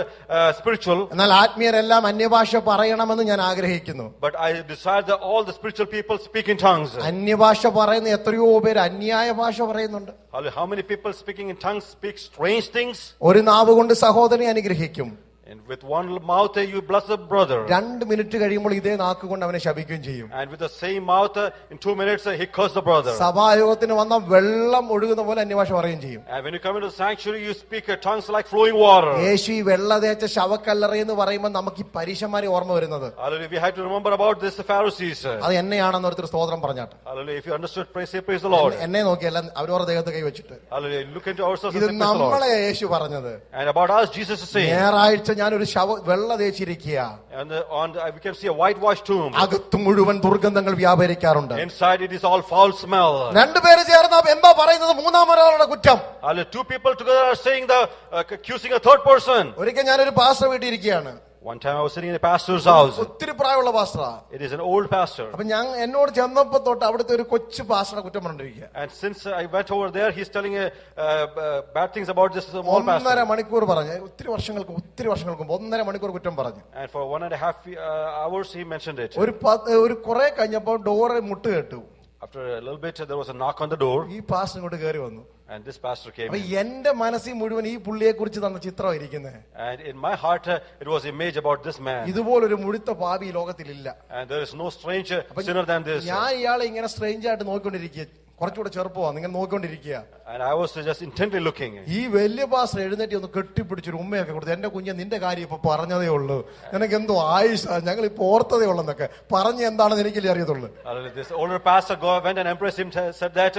spiritual. എന്നാൽ ആത്മീയരെല്ലാം അന്യഭാഷ പറയണമെന്ന് ഞാൻ ആഗ്രഹിക്കുന്നു. But I desire that all the spiritual people speak in tongues. അന്യഭാഷ പറയുന്ന എത്രയോ പേര് അന്യായ ഭാഷ പറയുന്നുണ്ട്. How many people speaking in tongues speak strange things? ഒരു നാവ് കൊണ്ട് സഹോദരനെ അനുഗ്രഹിക്കും. And with one mouth you bless a brother. 2 minute കഴിയുമ്പോൾ ഇതേ നാക്ക് കൊണ്ട് അവനെ ശപിക്കുകയും ചെയ്യും. And with the same mouth in 2 minutes he cursed the brother. സഭായോഗത്തിന് വന്ന വെള്ളം ഒഴുകുന്ന പോലെ അന്യഭാഷ പറയുകയും ചെയ്യും. And when you come into the sanctuary you speak tongues like flowing water. യേശു ഈ വെള്ള തേച്ച ശവക്കല്ലറ എന്ന് പറയുമ്പോൾ നമുക്ക് ഈ പരീശന്മാരെ ഓർമ്മ വരുന്നത്. Hallelujah. We have to remember about this Pharisees. അത് എന്നെയാണെന്ന് ഓർത്തൊരു സ്തോത്രം പറഞ്ഞാട്ടെ. Hallelujah. If you understood, praise the Lord. എന്നെ നോക്കിയല്ല അവരവരുടെ ദേഹത്ത് കൈവച്ചിട്ട്. Hallelujah. Look into ourselves ഇത് and say praise the Lord. നമ്മളെ യേശു പറഞ്ഞത്. And about us Jesus is saying. ഞായറാഴ്ച ഞാനൊരു വെള്ള തേച്ചിരിക്കുക. And we can see a whitewashed tomb. അകത്ത് മുഴുവൻ ദുർഗന്ധങ്ങൾ വ്യാപരിക്കാറുണ്ട്. Inside it is all foul smell. രണ്ടുപേര് ചേർന്ന് എന്താ പറയുന്നത്? മൂന്നാമൊരാളുടെ കുറ്റം. Two people together are saying accusing a third person. ഒരിക്കൽ ഞാനൊരു പാസ്റ്റർ വീട്ടിൽ ഇരിക്കുകയാണ്. One time I was sitting in a pastor's house. ഒത്തിരി പ്രായമുള്ള പാസ്റ്ററാ. It is an old pastor. അപ്പൊ എന്നോട് ചെന്നപ്പോ തൊട്ട് അവിടുത്തെ ഒരു കൊച്ചു പാസ്റ്ററെ കുറ്റം പറഞ്ഞിരിക്കുക. And since I went over there, he's telling bad things about this small pastor. 1.5 മണിക്കൂർ പറഞ്ഞു. ഒത്തിരി വർഷങ്ങൾക്ക് മുമ്പ് 1.5 മണിക്കൂർ കുറ്റം പറഞ്ഞു. And for 1.5 hours he mentioned it. ഒരു കുറെ കഴിഞ്ഞപ്പോ ഡോറ് മുട്ട് കേട്ടു. After a little bit there was a knock on the door. ഈ പാസ്റ്റർ ഇങ്ങോട്ട് കയറി വന്നു. And this pastor came. അപ്പൊ എന്റെ മനസ്സിൽ മുഴുവൻ ഈ പുള്ളിയെ കുറിച്ച് തന്ന ചിത്രം ഇരിക്കുന്നത്. And in my heart it was image about this man. ഇതുപോലൊരു മുഴുത്ത പാപി ലോകത്തിലില്ല. And there is no strange sinner than this. ഞാൻ ഇയാളെ ഇങ്ങനെ സ്ട്രേഞ്ച് ആയിട്ട് നോക്കിക്കൊണ്ടിരിക്കുക. കുറച്ചുകൂടെ ചെറുപ്പമാണ് നിങ്ങൾ നോക്കിക്കൊണ്ടിരിക്കുക. And I was just intently looking. ഈ വലിയ പാസ്റ്റർ എഴുന്നേറ്റ് ഒന്ന് കെട്ടിപ്പിടിച്ചൊരു ഉമ്മയൊക്കെ കൊടുത്തു. എന്റെ കുഞ്ഞെ നിന്റെ കാര്യം ഇപ്പൊ പറഞ്ഞതേ ഉള്ളൂ, നിനക്ക് എന്തോ ആയുഷ, ഞങ്ങൾ ഇപ്പൊ ഓർത്തതേ ഉള്ളെന്നൊക്കെ പറഞ്ഞ് എന്താണെന്ന് എനിക്കല്ലേ അറിയത്തുള്ളൂ. This older pastor went and embraced him, said that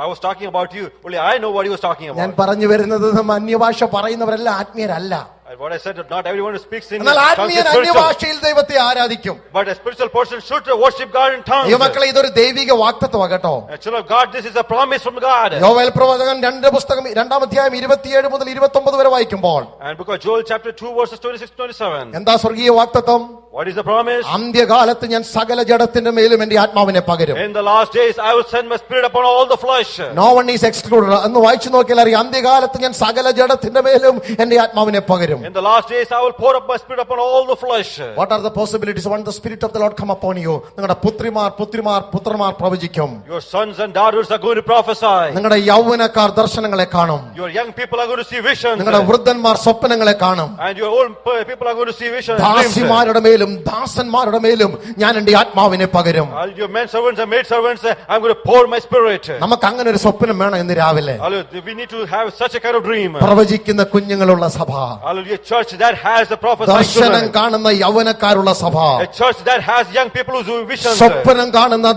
I was talking about you. Only I know what he was talking about. ഞാൻ പറഞ്ഞു വരുന്നത് അന്യഭാഷ പറയുന്നവരെല്ലാം ആത്മീയരല്ല. And what I said, that not everyone who speaks in എന്നാൽ tongues is ആത്മീയൻ spiritual. അന്യഭാഷയിൽ ദൈവത്തെ ആരാധിക്കും. But a spiritual person should worship God in tongues. ഈ മക്കളെ ഇതൊരു ദൈവിക വാഗ്ദത്തമാണ് കേട്ടോ. Children of God, this is a promise from God. യോവേൽ പ്രവാചകൻ 2 പുസ്തകം 2-ാം അധ്യായം 27 മുതൽ 29 വരെ വായിക്കുമ്പോൾ And because Joel chapter 2 verses 26-27. എന്താ സ്വർഗീയ വാഗ്ദത്തം? What is the promise? അന്ത്യകാലത്ത് ഞാൻ സകല ജഡത്തിന്റെ മേലും എന്റെ ആത്മാവിനെ പകരും. In the last days I will send my spirit upon all the flesh. No one is excluded. എന്ന് വായിച്ചു നോക്കിയാൽ അറിയാം, അന്ത്യകാലത്ത് ഞാൻ സകല ജഡത്തിന്റെ മേലും എന്റെ ആത്മാവിനെ പകരും. In the last days I will pour up my spirit upon all the flesh. What are the possibilities? When the spirit of the Lord come upon you, നിങ്ങളുടെ പുത്രന്മാർ പ്രവചിക്കും. Your sons and daughters are going to prophesy. നിങ്ങളുടെ യൗവനക്കാർ ദർശനങ്ങളെ കാണും. Your young people are going to see visions. നിങ്ങളുടെ വൃദ്ധന്മാർ സ്വപ്നങ്ങളെ കാണും. And your old people are going to see visions. ദാസിമാരുടെ മേലും ദാസന്മാരുടെ മേലും ഞാൻ എന്റെ ആത്മാവിനെ പകരും. All your men servants and maid servants, I'm going to pour my spirit. നമുക്ക് അങ്ങനെ ഒരു സ്വപ്നം വേണം ഇന്ന് രാവിലെ. We need to have such a kind of dream. പ്രവചിക്കുന്ന കുഞ്ഞുങ്ങളുള്ള സഭ. Hallelujah. Church that has a prophesying ദർശനം children. കാണുന്ന യൗവനക്കാരുള്ള സഭ. A church that has young people who do visions. സ്വപ്നം കാണുന്ന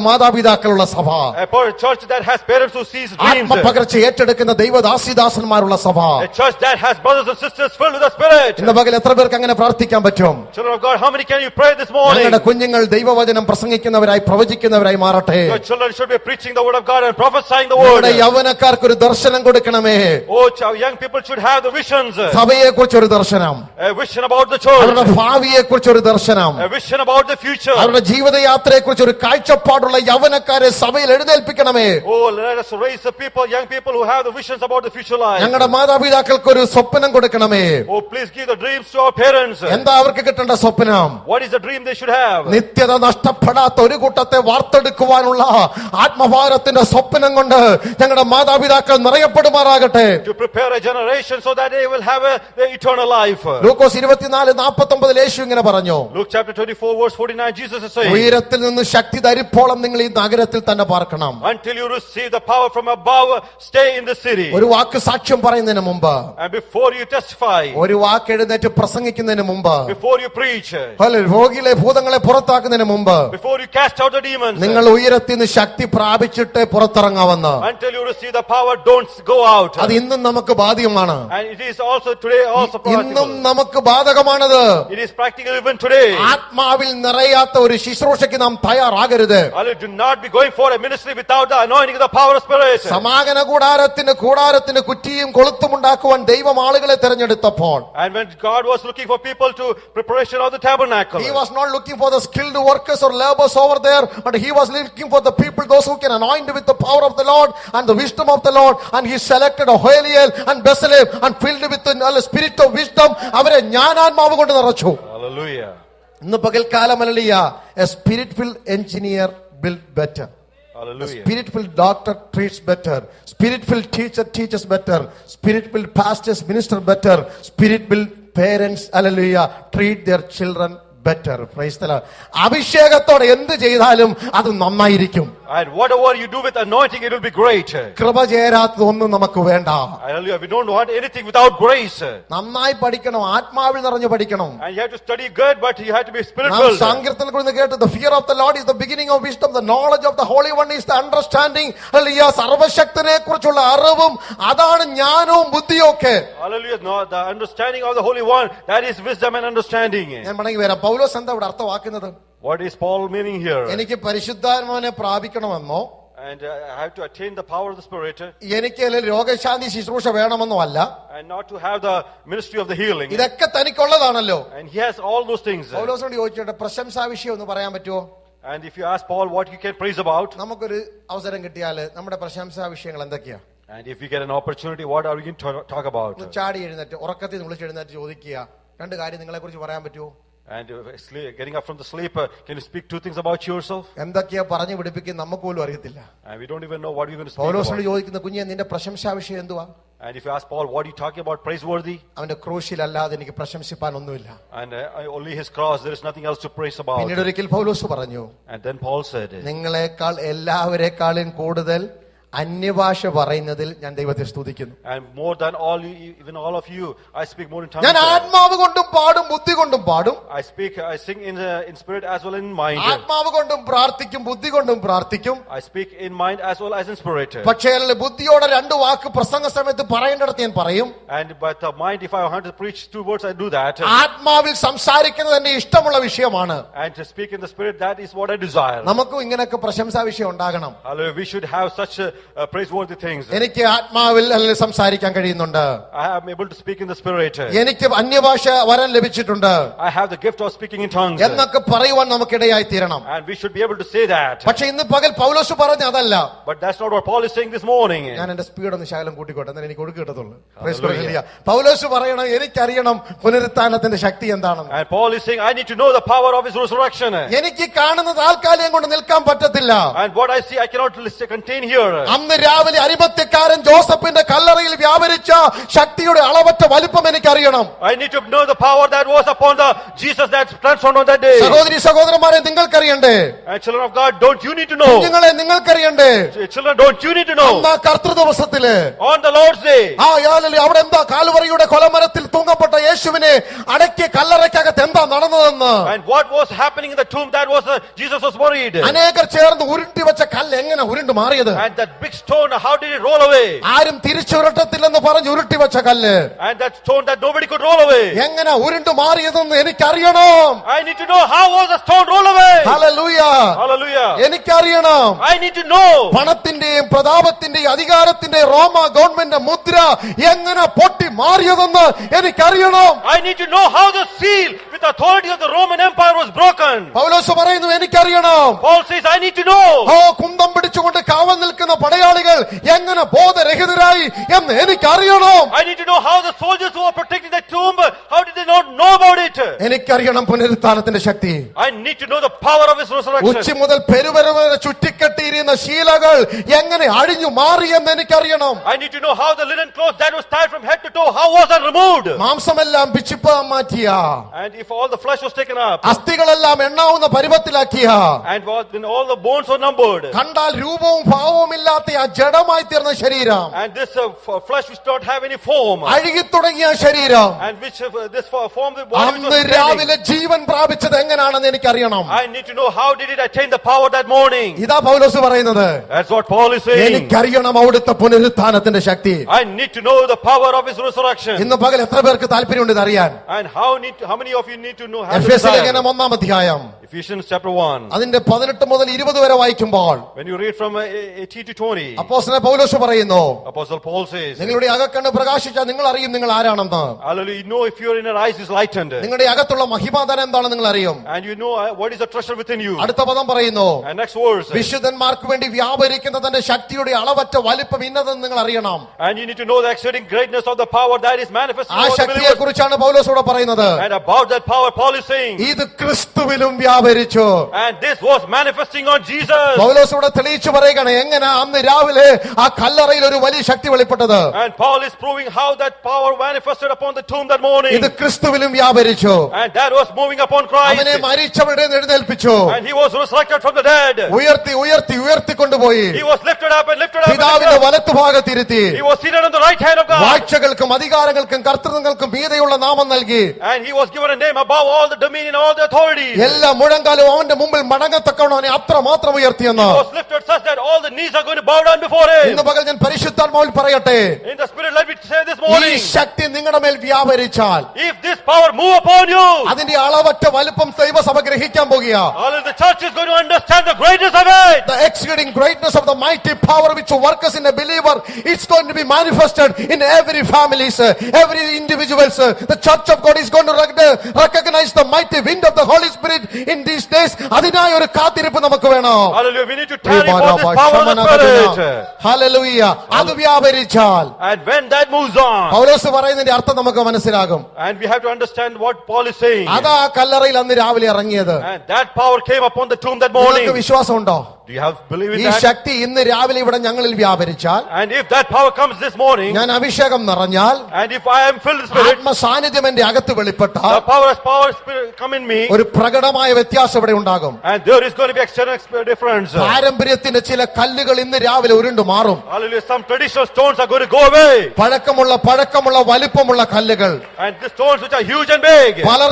മാതാപിതാക്കളുള്ള സഭ. A church that has parents who sees dreams. ആത്മപകർച്ച ഏറ്റെടുക്കുന്ന ദൈവദാസിദാസന്മാരുള്ള സഭ. A church that has brothers and sisters filled with the Spirit. ഇന്ന് പകൽ എത്ര പേർക്ക് അങ്ങനെ പ്രാർത്ഥിക്കാൻ പറ്റും? Children of God, how many can you pray this morning? ഞങ്ങളുടെ കുഞ്ഞുങ്ങൾ ദൈവവചനം പ്രസംഗിക്കുന്നവരായി പ്രവചിക്കുന്നവരായി മാറട്ടെ. Your children should be preaching the word of God and prophesying the word. യൗവനക്കാർക്ക് ഒരു ദർശനം കൊടുക്കണമേ. Oh, young people should have the visions. സഭയെ കുറിച്ച് ഒരു ദർശനം, a vision about the church, അവരുടെ ഭാവിയെ കുറിച്ച് ഒരു ദർശനം, a vision about the future. അവരുടെ ജീവിതയാത്രയെ കുറിച്ച് ഒരു കാഴ്ചപ്പാടുള്ള യൗവനക്കാരെ സഭയിൽ എഴുന്നേൽപ്പിക്കണമേ. Oh, let us raise the people, young people who have the visions about the future life. ഞങ്ങളുടെ മാതാപിതാക്കൾക്ക് ഒരു സ്വപ്നം കൊടുക്കണമേ. Oh, please give the dreams to our parents. എന്താ അവർക്ക് കിട്ടേണ്ട സ്വപ്നം? What is the dream they should have? നിത്യത നഷ്ടപ്പെടാത്ത ഒരു കൂട്ടത്തെ വാർത്തെടുക്കുവാനുള്ള ആത്മഭാരത്തിന്റെ സ്വപ്നം കൊണ്ട് ഞങ്ങളുടെ മാതാപിതാക്കൾ നിറയപ്പെടുമാറാകട്ടെ. To prepare a generation so that they will have the eternal life. ലൂക്കോസ് 24:49 യേശു ഇങ്ങനെ പറഞ്ഞു, Luke chapter 24 verse 49, Jesus is saying, ഉയരത്തിൽ നിന്ന് ശക്തി ധരിപ്പോളം നിങ്ങൾ ഈ നഗരത്തിൽ തന്നെ പാർക്കണം. until you receive the power from above, stay in the city. ഒരു വാക്ക് സാക്ഷ്യം പറയുന്നതിന് മുമ്പ്, And before you testify, ഒരു വാക്ക് എഴുന്നേറ്റ് പ്രസംഗിക്കുന്നതിന് മുമ്പ്, before you preach, രോഗികളെ ഭൂതങ്ങളെ പുറത്താക്കുന്നതിന് മുമ്പ്, before you cast out the demons, നിങ്ങൾ ഉയരത്തിൽ നിന്ന് ശക്തി പ്രാപിച്ചിട്ട് പുറത്തിറങ്ങാമെന്ന്. until you receive the power, don't go out. അത് ഇന്നും നമുക്ക് ബാധ്യമാണ്. And it is also today also ഇന്നും practical. നമുക്ക് ബാധകമാണത്. It is practical even today. ആത്മാവിൽ നിറയാത്ത ഒരു ശുശ്രൂഷയ്ക്ക് നാം തയ്യാറാകരുത്. Hallelujah. Do not be going for a ministry without the anointing of the power of Spirit. സമാഗമന കൂടാരത്തിന് കുറ്റിയും കൊളുത്തും ഉണ്ടാക്കുവാൻ ദൈവം ആളുകളെ തെരഞ്ഞെടുത്തപ്പോൾ, And when God was looking for people to preparation of the tabernacle, he was not looking for the skilled workers or laborers over there, but he was looking for the people, those who can anoint with the power of the Lord and the wisdom of the Lord. And he selected Aholiel and Bezalel and filled with the spirit of wisdom. അവരെ ജ്ഞാനാത്മാവ് കൊണ്ട് നിറച്ചു. hallelujah. ഇന്ന് പകൽക്കാലം hallelujah, a spirit filled engineer build better. A Hallelujah. spirit-filled doctor treats better. Spirit-filled teacher teaches better. Spirit-filled pastors minister better. Spirit-filled parents, hallelujah, treat their children better. Praise the Lord. അഭിഷേകത്തോടെ എന്ത് ചെയ്താലും അത് നന്നായിരിക്കും. And whatever you do with anointing, it will be great. കൃപ ചേരാത്തതൊന്നും നമുക്ക് വേണ്ട. Hallelujah. We don't want anything without grace. നന്നായി പഠിക്കണം, ആത്മാവിൽ നിറഞ്ഞു പഠിക്കണം. And you have to study good, but you have to be നാം spiritual. സങ്കീർത്തനത്തിൽ നിന്ന് കേട്ടു, the fear of the Lord is the beginning of wisdom, the knowledge of the Holy One is the understanding. Hallelujah, സർവശക്തനെ കുറിച്ചുള്ള അറിവും അതാണ് ജ്ഞാനവും ബുദ്ധിയും ഒക്കെ. Hallelujah. No, the understanding of the Holy One, that is wisdom and understanding. ഞാൻ മടങ്ങി വരാം. പൗലോസ് എന്താ ഇവിടെ അർത്ഥമാക്കുന്നത്? What is Paul meaning here? എനിക്ക് പരിശുദ്ധാത്മാവിനെ പ്രാപിക്കണമെന്നോ, And I have to attain the power of the Spirit, എനിക്ക് രോഗശാന്തി ശുശ്രൂഷ വേണമെന്നോ അല്ല. and not to have the ministry of the healing. ഇതൊക്കെ തനിക്കുള്ളതാണല്ലോ. And he has all those things. പൗലോസിനോട് ചോദിച്ചോട്ടെ, പ്രശംസാ വിഷയം ഒന്ന് പറയാൻ പറ്റുമോ? And if you ask Paul what you can praise about, നമുക്കൊരു അവസരം കിട്ടിയാൽ നമ്മുടെ പ്രശംസാ വിഷയങ്ങൾ എന്തൊക്കെയാ? and if we get an opportunity, what are we going to talk about? ഒന്ന് ചാടി എഴുന്നേറ്റ് ഉറക്കത്തിൽ നിന്ന് വിളിച്ചെഴുന്നേറ്റ് ചോദിക്കുക, രണ്ട് കാര്യം നിങ്ങളെ കുറിച്ച് പറയാൻ പറ്റുമോ? And getting up from the sleep, can you speak two things about yourself? എന്തൊക്കെയാ പറഞ്ഞു പിടിപ്പിക്കും നമുക്ക് പോലും അറിയത്തില്ല. And we don't even know what we're going to speak പൗലോസിനോട് about. ചോദിക്കുന്ന, കുഞ്ഞെ നിന്റെ പ്രശംസാ വിഷയം എന്തുവാ? And if you ask Paul what are you talking about praiseworthy, അവന്റെ ക്രൂശിലല്ലാതെ എനിക്ക് പ്രശംസിപ്പാൻ ഒന്നുമില്ല. and only his cross, there is nothing else to praise about. പിന്നീട് ഒരിക്കൽ പൗലോസ് പറഞ്ഞു, And then Paul said, നിങ്ങളെക്കാൾ എല്ലാവരെക്കാളും കൂടുതൽ അന്യഭാഷ പറയുന്നതിൽ ഞാൻ ദൈവത്തെ സ്തുതിക്കുന്നു. and more than all you, even all of you, I speak more in tongues. ഞാൻ ആത്മാവ് കൊണ്ടും പാടും ബുദ്ധി കൊണ്ടും പാടും. I sing in spirit as well in mind. ആത്മാവ് കൊണ്ടും പ്രാർത്ഥിക്കും ബുദ്ധി കൊണ്ടും പ്രാർത്ഥിക്കും. I speak in mind as well as in spirit. പക്ഷേ ബുദ്ധിയോടെ രണ്ട് വാക്ക് പ്രസംഗ സമയത്ത് പറയേണ്ടിടത്ത് ഞാൻ പറയും. And but the mind, if I want to preach 2 words, I do that. ആത്മാവിൽ സംസാരിക്കുന്നത് എന്റെ ഇഷ്ടമുള്ള വിഷയമാണ്. And to speak in the spirit, that is what I desire. നമുക്കും ഇങ്ങനെയൊക്കെ പ്രശംസാ വിഷയം ഉണ്ടാകണം. Hallelujah. We should have such praiseworthy things. എനിക്ക് ആത്മാവിൽ അല്ലെങ്കിൽ സംസാരിക്കാൻ കഴിയുന്നുണ്ട്. I am able to speak in the spirit. എനിക്ക് അന്യഭാഷ വരം ലഭിച്ചിട്ടുണ്ട് I have the gift of speaking in tongues. എന്നൊക്കെ പറയുവാൻ നമുക്കിടയായി തീരണം. And we should be able to say that. പക്ഷെ ഇന്ന് പകൽ പൗലോസ് പറഞ്ഞ അതല്ല. But that's not what Paul is saying this morning. ഞാൻ എന്റെ സ്പീഡ് ഒന്ന് ശകലം കൂട്ടിക്കോട്ടെ, എന്നാൽ എനിക്ക് ഒടുക്ക് കിട്ടത്തുള്ളൂ. പൗലോസ് പറയണം, എനിക്കറിയണം പുനരുത്ഥാനത്തിന്റെ ശക്തി എന്താണെന്ന്. And Paul is saying, I need to know the power of his resurrection. എനിക്ക് കാണുന്ന താൽക്കാലികം കൊണ്ട് നിൽക്കാൻ പറ്റത്തില്ല. And what I see, I cannot contain here. അന്ന് രാവിലെ അരിമത്യക്കാരൻ ജോസഫിന്റെ കല്ലറയിൽ വ്യാപരിച്ച ശക്തിയുടെ അളവറ്റ വലിപ്പം എനിക്കറിയണം. I need to know the power that was upon the Jesus that transformed on that day. സഹോദരി സഹോദരന്മാരെ നിങ്ങൾക്കറിയണ്ടേ? And children of God, don't you need to know? കുഞ്ഞുങ്ങളെ നിങ്ങൾക്കറിയണ്ടേ? Children, don't you need to know? അന്ന് കർത്തൃ ദിവസത്തില് On the Lord's day. അവിടെ എന്താ കാൽവറിയുടെ കൊലമരത്തിൽ തൂങ്ങപ്പെട്ട യേശുവിനെ അടക്കിയ കല്ലറയ്ക്കകത്ത് എന്താ നടന്നത്? നടന്നതെന്ന്. And what was happening in the tomb, that was Jesus was buried. അനേകർ ചേർന്ന് ഉരുട്ടി വെച്ച കല്ല് എങ്ങനെ ഉരുണ്ടു മാറിയത്? And that big stone, how did it roll away? ആരും തിരിച്ചുരുട്ടത്തില്ലെന്ന് പറഞ്ഞ് ഉരുട്ടി വെച്ച കല്ല് And that stone that nobody could roll away. എങ്ങനെ ഉരുണ്ടു മാറിയതെന്ന് എനിക്കറിയണം. I need to know, how was the stone roll away? Hallelujah. Hallelujah. എനിക്കറിയണം. I need to know. പണത്തിന്റെയും പ്രതാപത്തിന്റെയും അധികാരത്തിന്റെയും Roma government മുദ്ര എങ്ങനെ പൊട്ടി മാറിയതെന്ന് എനിക്കറിയണം. I need to know how the seal with authority of the Roman Empire was broken. പൗലോസ് പറയുന്നു എനിക്കറിയണം. Paul says, I need to know. കുന്തം പിടിച്ചുകൊണ്ട് കാവൽ നിൽക്കുന്ന പടയാളികൾ എങ്ങനെ ബോധരഹിതരായി എന്ന് എനിക്കറിയണം. I need to know how the soldiers who were protecting the tomb, how did they not know about it? എനിക്കറിയണം പുനരുത്ഥാനത്തിന്റെ ശക്തി. I need to know the power of his resurrection. ഉച്ചി മുതൽ പെരുവരെ വരെ ചുറ്റിക്കെട്ടിയിരുന്ന ശീലകൾ എങ്ങനെ അഴിഞ്ഞു മാറിയെന്ന് എനിക്കറിയണം. I need to know how the linen clothes that was tied from head to toe, how was that removed? മാംസമെല്ലാം പിച്ചിപ്പാൻ മാറ്റിയ, And if all the flesh was taken up, അസ്ഥികളെല്ലാം എണ്ണാവുന്ന പരുവത്തിലാക്കിയ, and when all the bones were numbered, കണ്ടാൽ രൂപവും ഭാവവും ഇല്ലാത്ത ആ ജഡമായി തീർന്ന ശരീരം, and this flesh which don't have any form, അഴുകി തുടങ്ങിയ ശരീരം and which this form the body which അന്ന് was standing, രാവിലെ ജീവൻ പ്രാപിച്ചത് എങ്ങനെയാണെന്ന് എനിക്കറിയണം. I need to know how did it attain the power that morning. ഇതാ പൗലോസ് പറയുന്നത്. That's what Paul is saying. എനിക്കറിയണം അവിടുത്തെ പുനരുത്ഥാനത്തിന്റെ ശക്തി. I need to know the power of his resurrection. ഇന്ന് പകൽ എത്ര പേർക്ക് താല്പര്യമുണ്ട് ഇത് അറിയാൻ? And how many of you need to know? Have എഫേസ്യ this ലേഖനം desire? 1-ാം അധ്യായം Ephesians chapter 1. അതിന്റെ 18 മുതൽ 20 വരെ വായിക്കുമ്പോൾ When you read from 18 to 20, അപ്പോസ്തലൻ പൗലോസ് പറയുന്നു, Apostle Paul says, നിങ്ങളുടെ അകക്കണ്ണ് പ്രകാശിച്ചാൽ നിങ്ങൾ അറിയും നിങ്ങൾ ആരാണെന്ന്. hallelujah, you know if your inner eyes is lightened, നിങ്ങളുടെ അകത്തുള്ള മഹിമാധനം എന്താണെന്ന് നിങ്ങൾ അറിയും. and you know what is the treasure within you. അടുത്ത പദം പറയുന്നു, And next verse, വിശുദ്ധന്മാർക്ക് വേണ്ടി വ്യാപരിക്കുന്ന തന്റെ ശക്തിയുടെ അളവറ്റ വലിപ്പം ഇന്നതെന്ന് നിങ്ങൾ അറിയണം. and you need to know the exceeding greatness of the power that is manifested ആ in all the ശക്തിയെ believers. കുറിച്ചാണ് പൗലോസ് ഇവിടെ പറയുന്നത്. And about that power, Paul is saying, ഇത് ക്രിസ്തുവിലും വ്യാപരിച്ചു. and this was manifesting on Jesus. പൗലോസ് ഇവിടെ തെളിയിച്ചു പറയുകയാണ് എങ്ങനെ അന്ന് രാവിലെ ആ കല്ലറയിൽ ഒരു വലിയ ശക്തി വെളിപ്പെട്ടത്. And Paul is proving how that power manifested upon the tomb that morning. ഇത് ക്രിസ്തുവിലും വ്യാപരിച്ചു. And that was moving upon Christ. അവനെ മരിച്ചവരുടെ എഴുന്നേൽപ്പിച്ചു. And he was resurrected from the dead. ഉയർത്തി ഉയർത്തി ഉയർത്തിക്കൊണ്ടുപോയി He was lifted up and lifted up. And പിതാവിന്റെ lifted up. വലത്തുഭാഗത്തിരുത്തി. He was seated on the right hand of God. വാഴ്ചകൾക്കും അധികാരങ്ങൾക്കും കർത്തൃത്വങ്ങൾക്കും മീതെയുള്ള നാമം നൽകി. And he was given a name above all the dominion, all the authority. എല്ലാ മുഴങ്കാലും അവന്റെ മുമ്പിൽ മടങ്ങത്തക്കവണ്ണം അവനെ അത്രമാത്രം ഉയർത്തിയെന്ന്. He was lifted such that all the knees are going to bow down before him. ഇന്ന് പകൽ ഞാൻ പരിശുദ്ധാത്മാവിൽ പറയട്ടെ, In the spirit, let me say this ഈ morning, ശക്തി നിങ്ങളുടെ മേൽ വ്യാപരിച്ചാൽ if this power move upon you, അതിന്റെ അളവറ്റ വലുപ്പം ദൈവസഭ ഗ്രഹിക്കാൻ പോകുക. all of the church is going to understand the greatness of it. The exceeding greatness of the mighty power which works in a believer, it's going to be manifested in every families, every individuals. The church of God is going to recognize the mighty wind of the Holy Spirit in these days. അതിനായി ഒരു കാത്തിരിപ്പ് നമുക്ക് വേണം. Hallelujah. We need to tarry for this power of the Spirit. Hallelujah. അത് വ്യാപരിച്ചാൽ And when that moves on, പൗലോസ് പറയുന്നതിന്റെ അർത്ഥം നമുക്ക് മനസ്സിലാകും. and we have to understand what Paul is saying. അതാ കല്ലറയിൽ അന്ന് രാവിലെ ഇറങ്ങിയത്. And that power came upon the tomb that നിങ്ങൾക്ക് morning. വിശ്വാസമുണ്ടോ? Do you have belief in ഈ that? ശക്തി ഇന്ന് രാവിലെ ഇവിടെ ഞങ്ങളിൽ വ്യാപരിച്ചാൽ, And if that power comes this morning, ഞാൻ അഭിഷേകം നിറഞ്ഞാൽ, and if I am filled with the Spirit, ആത്മ സാന്നിധ്യം എന്റെ അകത്ത് വെളിപ്പെട്ടാൽ the power Spirit come in me, ഒരു പ്രകടമായ വ്യത്യാസം ഇവിടെ ഉണ്ടാകും. and there is going to be external difference. പാരമ്പര്യത്തിന്റെ ചില കല്ലുകൾ ഇന്ന് രാവിലെ ഉരുണ്ടു മാറും. Hallelujah. Some traditional stones are going to go away. പഴക്കമുള്ള വലിപ്പമുള്ള കല്ലുകൾ And the stones which are huge and big. പലർ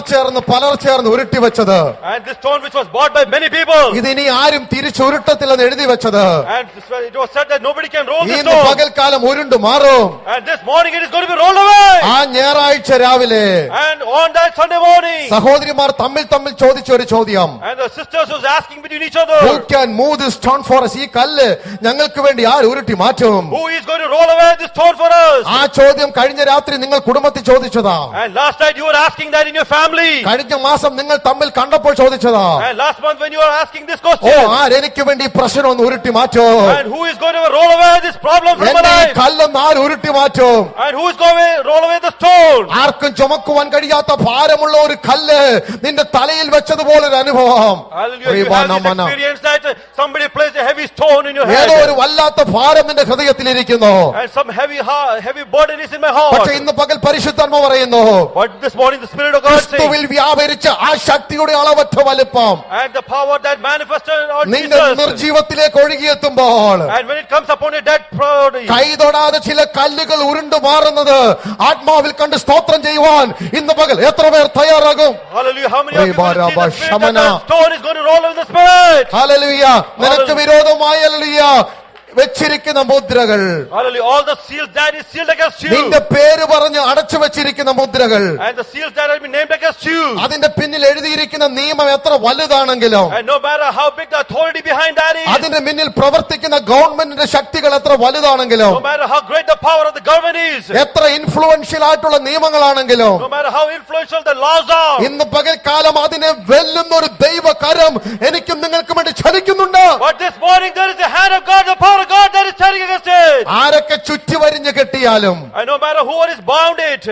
ചേർന്ന് ഉരുട്ടി വെച്ചത്, And this stone which was bought by many people. ഇതിനി ആരും തിരിച്ചുരുട്ടത്തില്ലെന്ന് എഴുതി വെച്ചത്, And it was said that nobody can roll this ഇന്ന് stone. പകൽക്കാലം ഉരുണ്ടു മാറും. And this morning it is going to be rolled away. ആ ഞായറാഴ്ച രാവിലെ And on that Sunday morning, സഹോദരിമാർ തമ്മിൽ ചോദിച്ച ഒരു ചോദ്യം, and the sisters was asking between each Who other, can move this stone for us? ഈ കല്ല് ഞങ്ങൾക്ക് വേണ്ടി ആര് ഉരുട്ടി മാറ്റും? who is going to roll away this stone for us? ആ ചോദ്യം കഴിഞ്ഞ രാത്രി നിങ്ങൾ കുടുംബത്തിൽ ചോദിച്ചതാ. And last night you were asking that in your family. കഴിഞ്ഞ മാസം നിങ്ങൾ തമ്മിൽ കണ്ടപ്പോൾ ചോദിച്ചതാ. And last month when you were asking this oh question, ആരെനിക്ക് വേണ്ടി ഈ പ്രശ്നം ഒന്ന് ഉരുട്ടി മാറ്റോ? and who is going to roll away this problem from my എന്റെ ഈ life? കല്ലൊന്ന് ആര് ഉരുട്ടി മാറ്റും? And who is going to roll away the stone? ആർക്കും ചുമക്കുവാൻ കഴിയാത്ത ഭാരമുള്ള ഒരു കല്ല് നിന്റെ തലയിൽ വെച്ചതുപോലൊരു അനുഭവം. Hallelujah. You have this experience that somebody placed a heavy stone in your ഏതോ head. ഒരു വല്ലാത്ത ഭാരം നിന്റെ ഹൃദയത്തിലിരിക്കുന്നു. And some heavy burden is in my പക്ഷെ heart. ഇന്ന് പകൽ പരിശുദ്ധാത്മ പറയുന്നു, But this morning the Spirit of God is saying, ക്രിസ്തുവിൽ വ്യാപരിച്ച ആ ശക്തിയുടെ അളവറ്റ വലിപ്പം and the power that manifested on നിങ്ങൾ Jesus, നിർജീവത്തിലേക്ക് ഒഴുകിയെത്തുമ്പോൾ And when it comes upon a dead body, കൈതൊടാതെ ചില കല്ലുകൾ ഉരുണ്ടു മാറുന്നത് ആത്മാവിൽ കണ്ട് സ്തോത്രം ചെയ്യുവാൻ ഇന്ന് പകൽ എത്ര പേർ തയ്യാറാകും? hallelujah, how many of you Reba, will see the Rabba, spirit Shamana. that the stone is going to roll in the spirit? Hallelujah. നിനക്ക് വിരോധമായ ഹല്ലേലൂയ വെച്ചിരിക്കുന്ന മുദ്രകൾ, Hallelujah, all the seals that is sealed against you, നിന്റെ പേര് പറഞ്ഞ് അടച്ചു വെച്ചിരിക്കുന്ന മുദ്രകൾ, and the seals that have been named against you, അതിന്റെ പിന്നിൽ എഴുതിയിരിക്കുന്ന നിയമം എത്ര വലുതാണെങ്കിലും, and no matter how big the authority behind that is, അതിന്റെ പിന്നിൽ പ്രവർത്തിക്കുന്ന ഗവൺമെന്റിന്റെ ശക്തികൾ എത്ര വലുതാണെങ്കിലും, no matter how great the power of the government is, എത്ര ഇൻഫ്ലുവൻഷ്യൽ ആയിട്ടുള്ള നിയമങ്ങളാണെങ്കിലും, no matter how influential the laws are, ഇന്ന് പകൽക്കാലം അതിനെ വെല്ലുന്ന ഒരു ദൈവകരം എനിക്കും നിങ്ങൾക്കും വേണ്ടി ചലിക്കുന്നുണ്ട്. but this morning there is a hand of God, the power of God that is turning against it. ആരൊക്കെ ചുറ്റി വരിഞ്ഞ് കെട്ടിയാലും, And no matter who is bound it,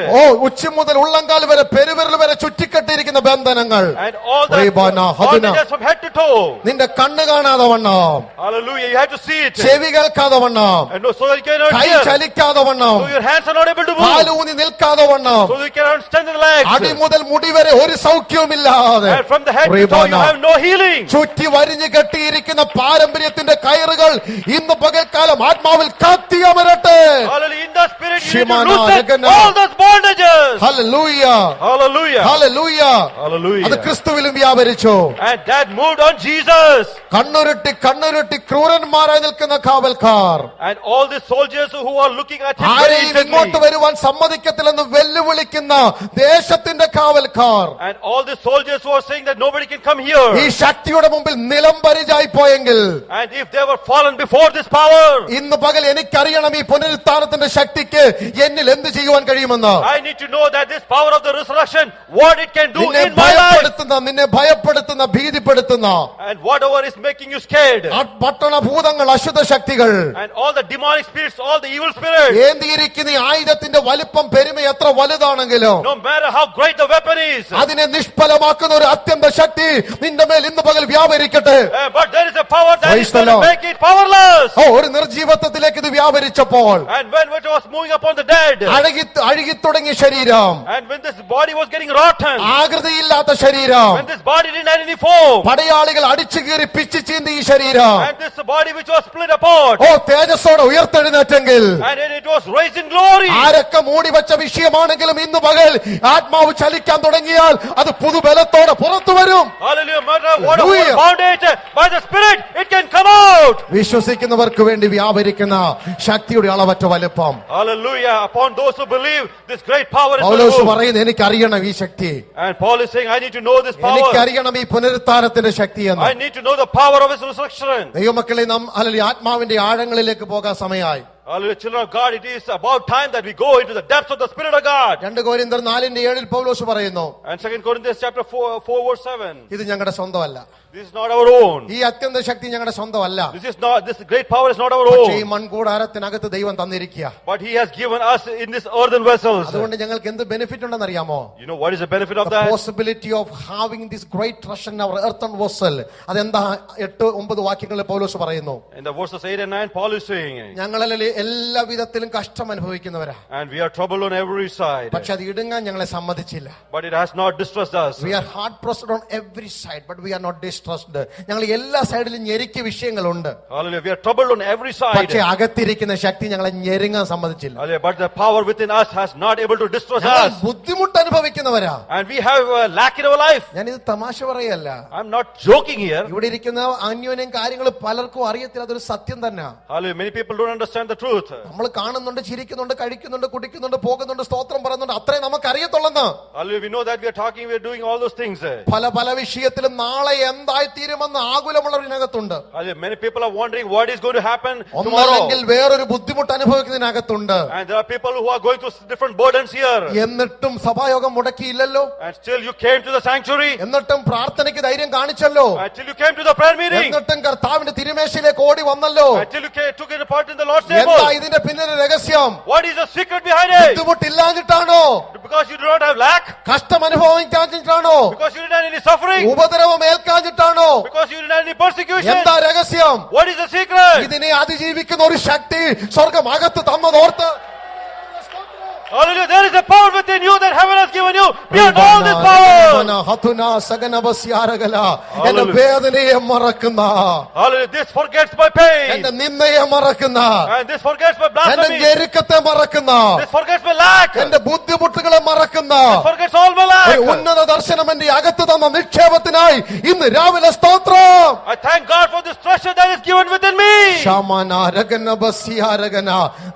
ഉച്ചി മുതൽ ഉള്ളങ്കാൽ വരെ പെരുവിരൽ വരെ ചുറ്റിക്കെട്ടിയിരിക്കുന്ന ബന്ധനങ്ങൾ, and all the Ribana, Haduna. bondages from head to toe, നിന്റെ കണ്ണ് കാണാതെ വണ്ണം, hallelujah, you have to see it, ചെവി കേൾക്കാതെ വണ്ണം, and no, so that you cannot കൈ hear, ചലിക്കാതെ വണ്ണം, so your hands are not able to move, കാലൂന്നി നിൽക്കാതെ വണ്ണം, so you cannot stand the legs, അടി മുതൽ മുടി വരെ ഒരു സൗഖ്യവുമില്ലാതെ, and from the head to toe you Ribana. have no healing. ചുറ്റി വരിഞ്ഞ് കെട്ടിയിരിക്കുന്ന പാരമ്പര്യത്തിന്റെ കയറുകൾ ഇന്ന് പകൽക്കാലം ആത്മാവിൽ കത്തിയമരട്ടെ. Hallelujah, in the spirit you need to Shimana, loosen Regana. all those bondages. Hallelujah, Hallelujah, hallelujah. അത് hallelujah, ക്രിസ്തുവിലും വ്യാപരിച്ചു. and that moved on Jesus, കണ്ണുരുട്ടി കണ്ണുരുട്ടി ക്രൂരന്മാരായി നിൽക്കുന്ന കാവൽക്കാർ and all the soldiers who are looking at him very ആരെയും ഇങ്ങോട്ട് intently, വരുവാൻ സമ്മതിക്കത്തില്ലെന്ന് വെല്ലുവിളിക്കുന്ന ദേശത്തിന്റെ കാവൽക്കാർ and all the soldiers who are saying that nobody can come here, ഈ ശക്തിയുടെ മുമ്പിൽ നിലംപരിചായി പോയെങ്കിൽ and if they were fallen before this power, ഇന്ന് പകൽ എനിക്കറിയണം ഈ പുനരുത്ഥാനത്തിന്റെ ശക്തിക്ക് എന്നിൽ എന്ത് ചെയ്യുവാൻ കഴിയുമെന്ന്. I need to know that this power of the resurrection, what it can do നിന്നെ in my life, നിന്നെ ഭയപ്പെടുത്തുന്ന ഭീതിപ്പെടുത്തുന്ന and whatever is making you scared, ആ പട്ടണ ഭൂതങ്ങൾ, അശുദ്ധ ശക്തികൾ, and all the demonic spirits, all the evil spirits, ഏന്തിയിരിക്കുന്ന ഈ ആയുധത്തിന്റെ വലിപ്പം പെരുമ എത്ര വലുതാണെങ്കിലും no matter how great the weapon is, അതിനെ നിഷ്ഫലമാക്കുന്ന ഒരു അത്യന്ത ശക്തി നിന്റെ മേൽ ഇന്ന് പകൽ വ്യാപരിക്കട്ടെ. but there is a power that Praise is the going to Lord. make it powerless. ഒരു നിർജീവത്വത്തിലേക്ക് ഇത് വ്യാപരിച്ചപ്പോൾ And when it was moving upon the dead, അഴുകി തുടങ്ങിയ ശരീരം, and when this body was getting rotten, ആകൃതിയില്ലാത്ത ശരീരം, when this body didn't have any form, പടയാളികൾ അടിച്ചു കീറി പിച്ചു ചീന്തി ഈ ശരീരം and this body which was split apart, തേജസ്സോടെ ഉയർത്തെഴുന്നേറ്റെങ്കിൽ and it was raised in glory, ആരൊക്കെ മൂടിവെച്ച വിഷയമാണെങ്കിലും ഇന്ന് പകൽ ആത്മാവ് ചലിക്കാൻ തുടങ്ങിയാൽ അത് പുതുബലത്തോടെ പുറത്തു വരും. hallelujah, matter what Hallelujah. bound it by the Spirit, it can come out. വിശ്വസിക്കുന്നവർക്ക് വേണ്ടി വ്യാപരിക്കുന്ന ശക്തിയുടെ അളവറ്റ വലുപ്പം. Hallelujah, upon those who believe, this great power is Paulose going to move. പറയുന്നത് എനിക്കറിയണം ഈ ശക്തി, And Paul is saying, I need to know this power, എനിക്കറിയണം ഈ പുനരുത്ഥാനത്തിന്റെ ശക്തി എന്ന്. I need to know the power of his resurrection. ദൈവമക്കളെ, നാം അല്ലെങ്കിൽ ആത്മാവിന്റെ ആഴങ്ങളിലേക്ക് പോകാൻ സമയമായി. Hallelujah, children of God, it is about time that we go into the depths of the Spirit of God. 2 കൊരിന്ത്യർ 4:7 പൗലോസ് പറയുന്നു, And 2 Corinthians chapter 4 verse 7. ഇത് ഞങ്ങളുടെ സ്വന്തമല്ല, This is not our own. ഈ അത്യന്ത ശക്തി ഞങ്ങളുടെ സ്വന്തമല്ല, This great power is not our പക്ഷേ ഈ own. മൺകൂടാരത്തിനകത്ത് ദൈവം തന്നിരിക്കുക. But He has given us in this earthen vessels. അതുകൊണ്ട് ഞങ്ങൾക്ക് എന്ത് ബെനിഫിറ്റ് ഉണ്ടെന്ന് അറിയാമോ? You know what is the benefit of The that? possibility of having this great treasure in our earthen vessel. അതെന്താ 8-9 വാക്യങ്ങളിൽ പൗലോസ് പറയുന്നു. In the verses 8 and 9, Paul is saying, ഞങ്ങളിൽ എല്ലാ വിധത്തിലും കഷ്ടം അനുഭവിക്കുന്നവരാ, and we are troubled on every side, പക്ഷെ അത് ഇടുങ്ങാൻ ഞങ്ങളെ സമ്മതിച്ചില്ല. but it has not distressed us. We are hard pressed on every side, but we are not distressed. ഞങ്ങൾ എല്ലാ സൈഡിലും ഞെരുക്കിയ വിഷയങ്ങളുണ്ട്, Hallelujah, we are troubled on every side. പക്ഷെ അകത്തിരിക്കുന്ന ശക്തി ഞങ്ങളെ ഞെരുങ്ങാൻ സമ്മതിച്ചില്ല. Hallelujah, but the power within us has not able to distress ഞങ്ങൾ us. ബുദ്ധിമുട്ട് അനുഭവിക്കുന്നവരാ. And we have a lack in our life. ഞാനിത് തമാശ പറയല്ല, I'm not joking here. ഇവിടെ ഇരിക്കുന്ന അന്യോന്യം കാര്യങ്ങൾ പലർക്കും അറിയത്തില്ല, അതൊരു സത്യം തന്നെ. Hallelujah, many people don't understand the truth. നമ്മൾ കാണുന്നുണ്ട്, ചിരിക്കുന്നുണ്ട്, കഴിക്കുന്നുണ്ട്, കുടിക്കുന്നുണ്ട്, പോകുന്നുണ്ട്, സ്തോത്രം പറയുന്നുണ്ട്, അത്രേ നമുക്ക് അറിയത്തുള്ളെന്ന്. Hallelujah, we know that we are talking, we are doing all those things. പല വിഷയത്തിലും നാളെ എന്തായി തീരുമെന്ന് ആകുലമുള്ളവരിനകത്തുണ്ട്. Hallelujah, many people are wondering what is going to happen ഒന്നല്ലെങ്കിൽ tomorrow. വേറൊരു ബുദ്ധിമുട്ട് അനുഭവിക്കുന്നതിനകത്തുണ്ട്. And there are people who are going through different burdens here. എന്നിട്ടും സഭായോഗം മുടക്കിയില്ലല്ലോ, And still you came to the sanctuary. എന്നിട്ടും പ്രാർത്ഥനയ്ക്ക് ധൈര്യം കാണിച്ചല്ലോ, Until you came to the prayer meeting. എന്നിട്ടും കർത്താവിന്റെ തിരുമേശയിലേക്ക് ഓടി വന്നല്ലോ. Until you took a part in the Lord's എന്താ table. ഇതിന്റെ പിന്നിലെ രഹസ്യം? What is the secret behind it? ബുദ്ധിമുട്ടില്ലാഞ്ഞിട്ടാണോ? Because you do not have lack? കഷ്ടം അനുഭവിക്കാഞ്ഞിട്ടാണോ? Because you didn't have any suffering? ഉപദ്രവം ഏൽക്കാഞ്ഞിട്ടാണോ? Because you didn't have any persecution? എന്താ രഹസ്യം? What is the secret? ഇതിനെ അതിജീവിക്കുന്ന ഒരു ശക്തി സ്വർഗം അകത്ത് തന്നതോർത്ത്. Hallelujah, there is a power within you that heaven has given you beyond all this power. ഷമന ഹതുന സഗനബസ്യാരഗല എന്റെ വേദനയെ മറക്കുന്ന, Hallelujah. This forgets my pain. എന്റെ നിന്ദയെ മറക്കുന്ന, And this forgets my എന്റെ blasphemy. ഞെരുക്കത്തെ മറക്കുന്ന, This forgets my lack. എന്റെ ബുദ്ധിമുട്ടുകളെ മറക്കുന്ന This forgets all my ഒരു lack. ഉന്നത ദർശനം എന്റെ അകത്ത് തന്ന നിക്ഷേപത്തിനായി ഇന്ന് രാവിലെ സ്തോത്രം. I thank God for this treasure that is given within me. ഷമന രഗന ബസ്യാരഗന.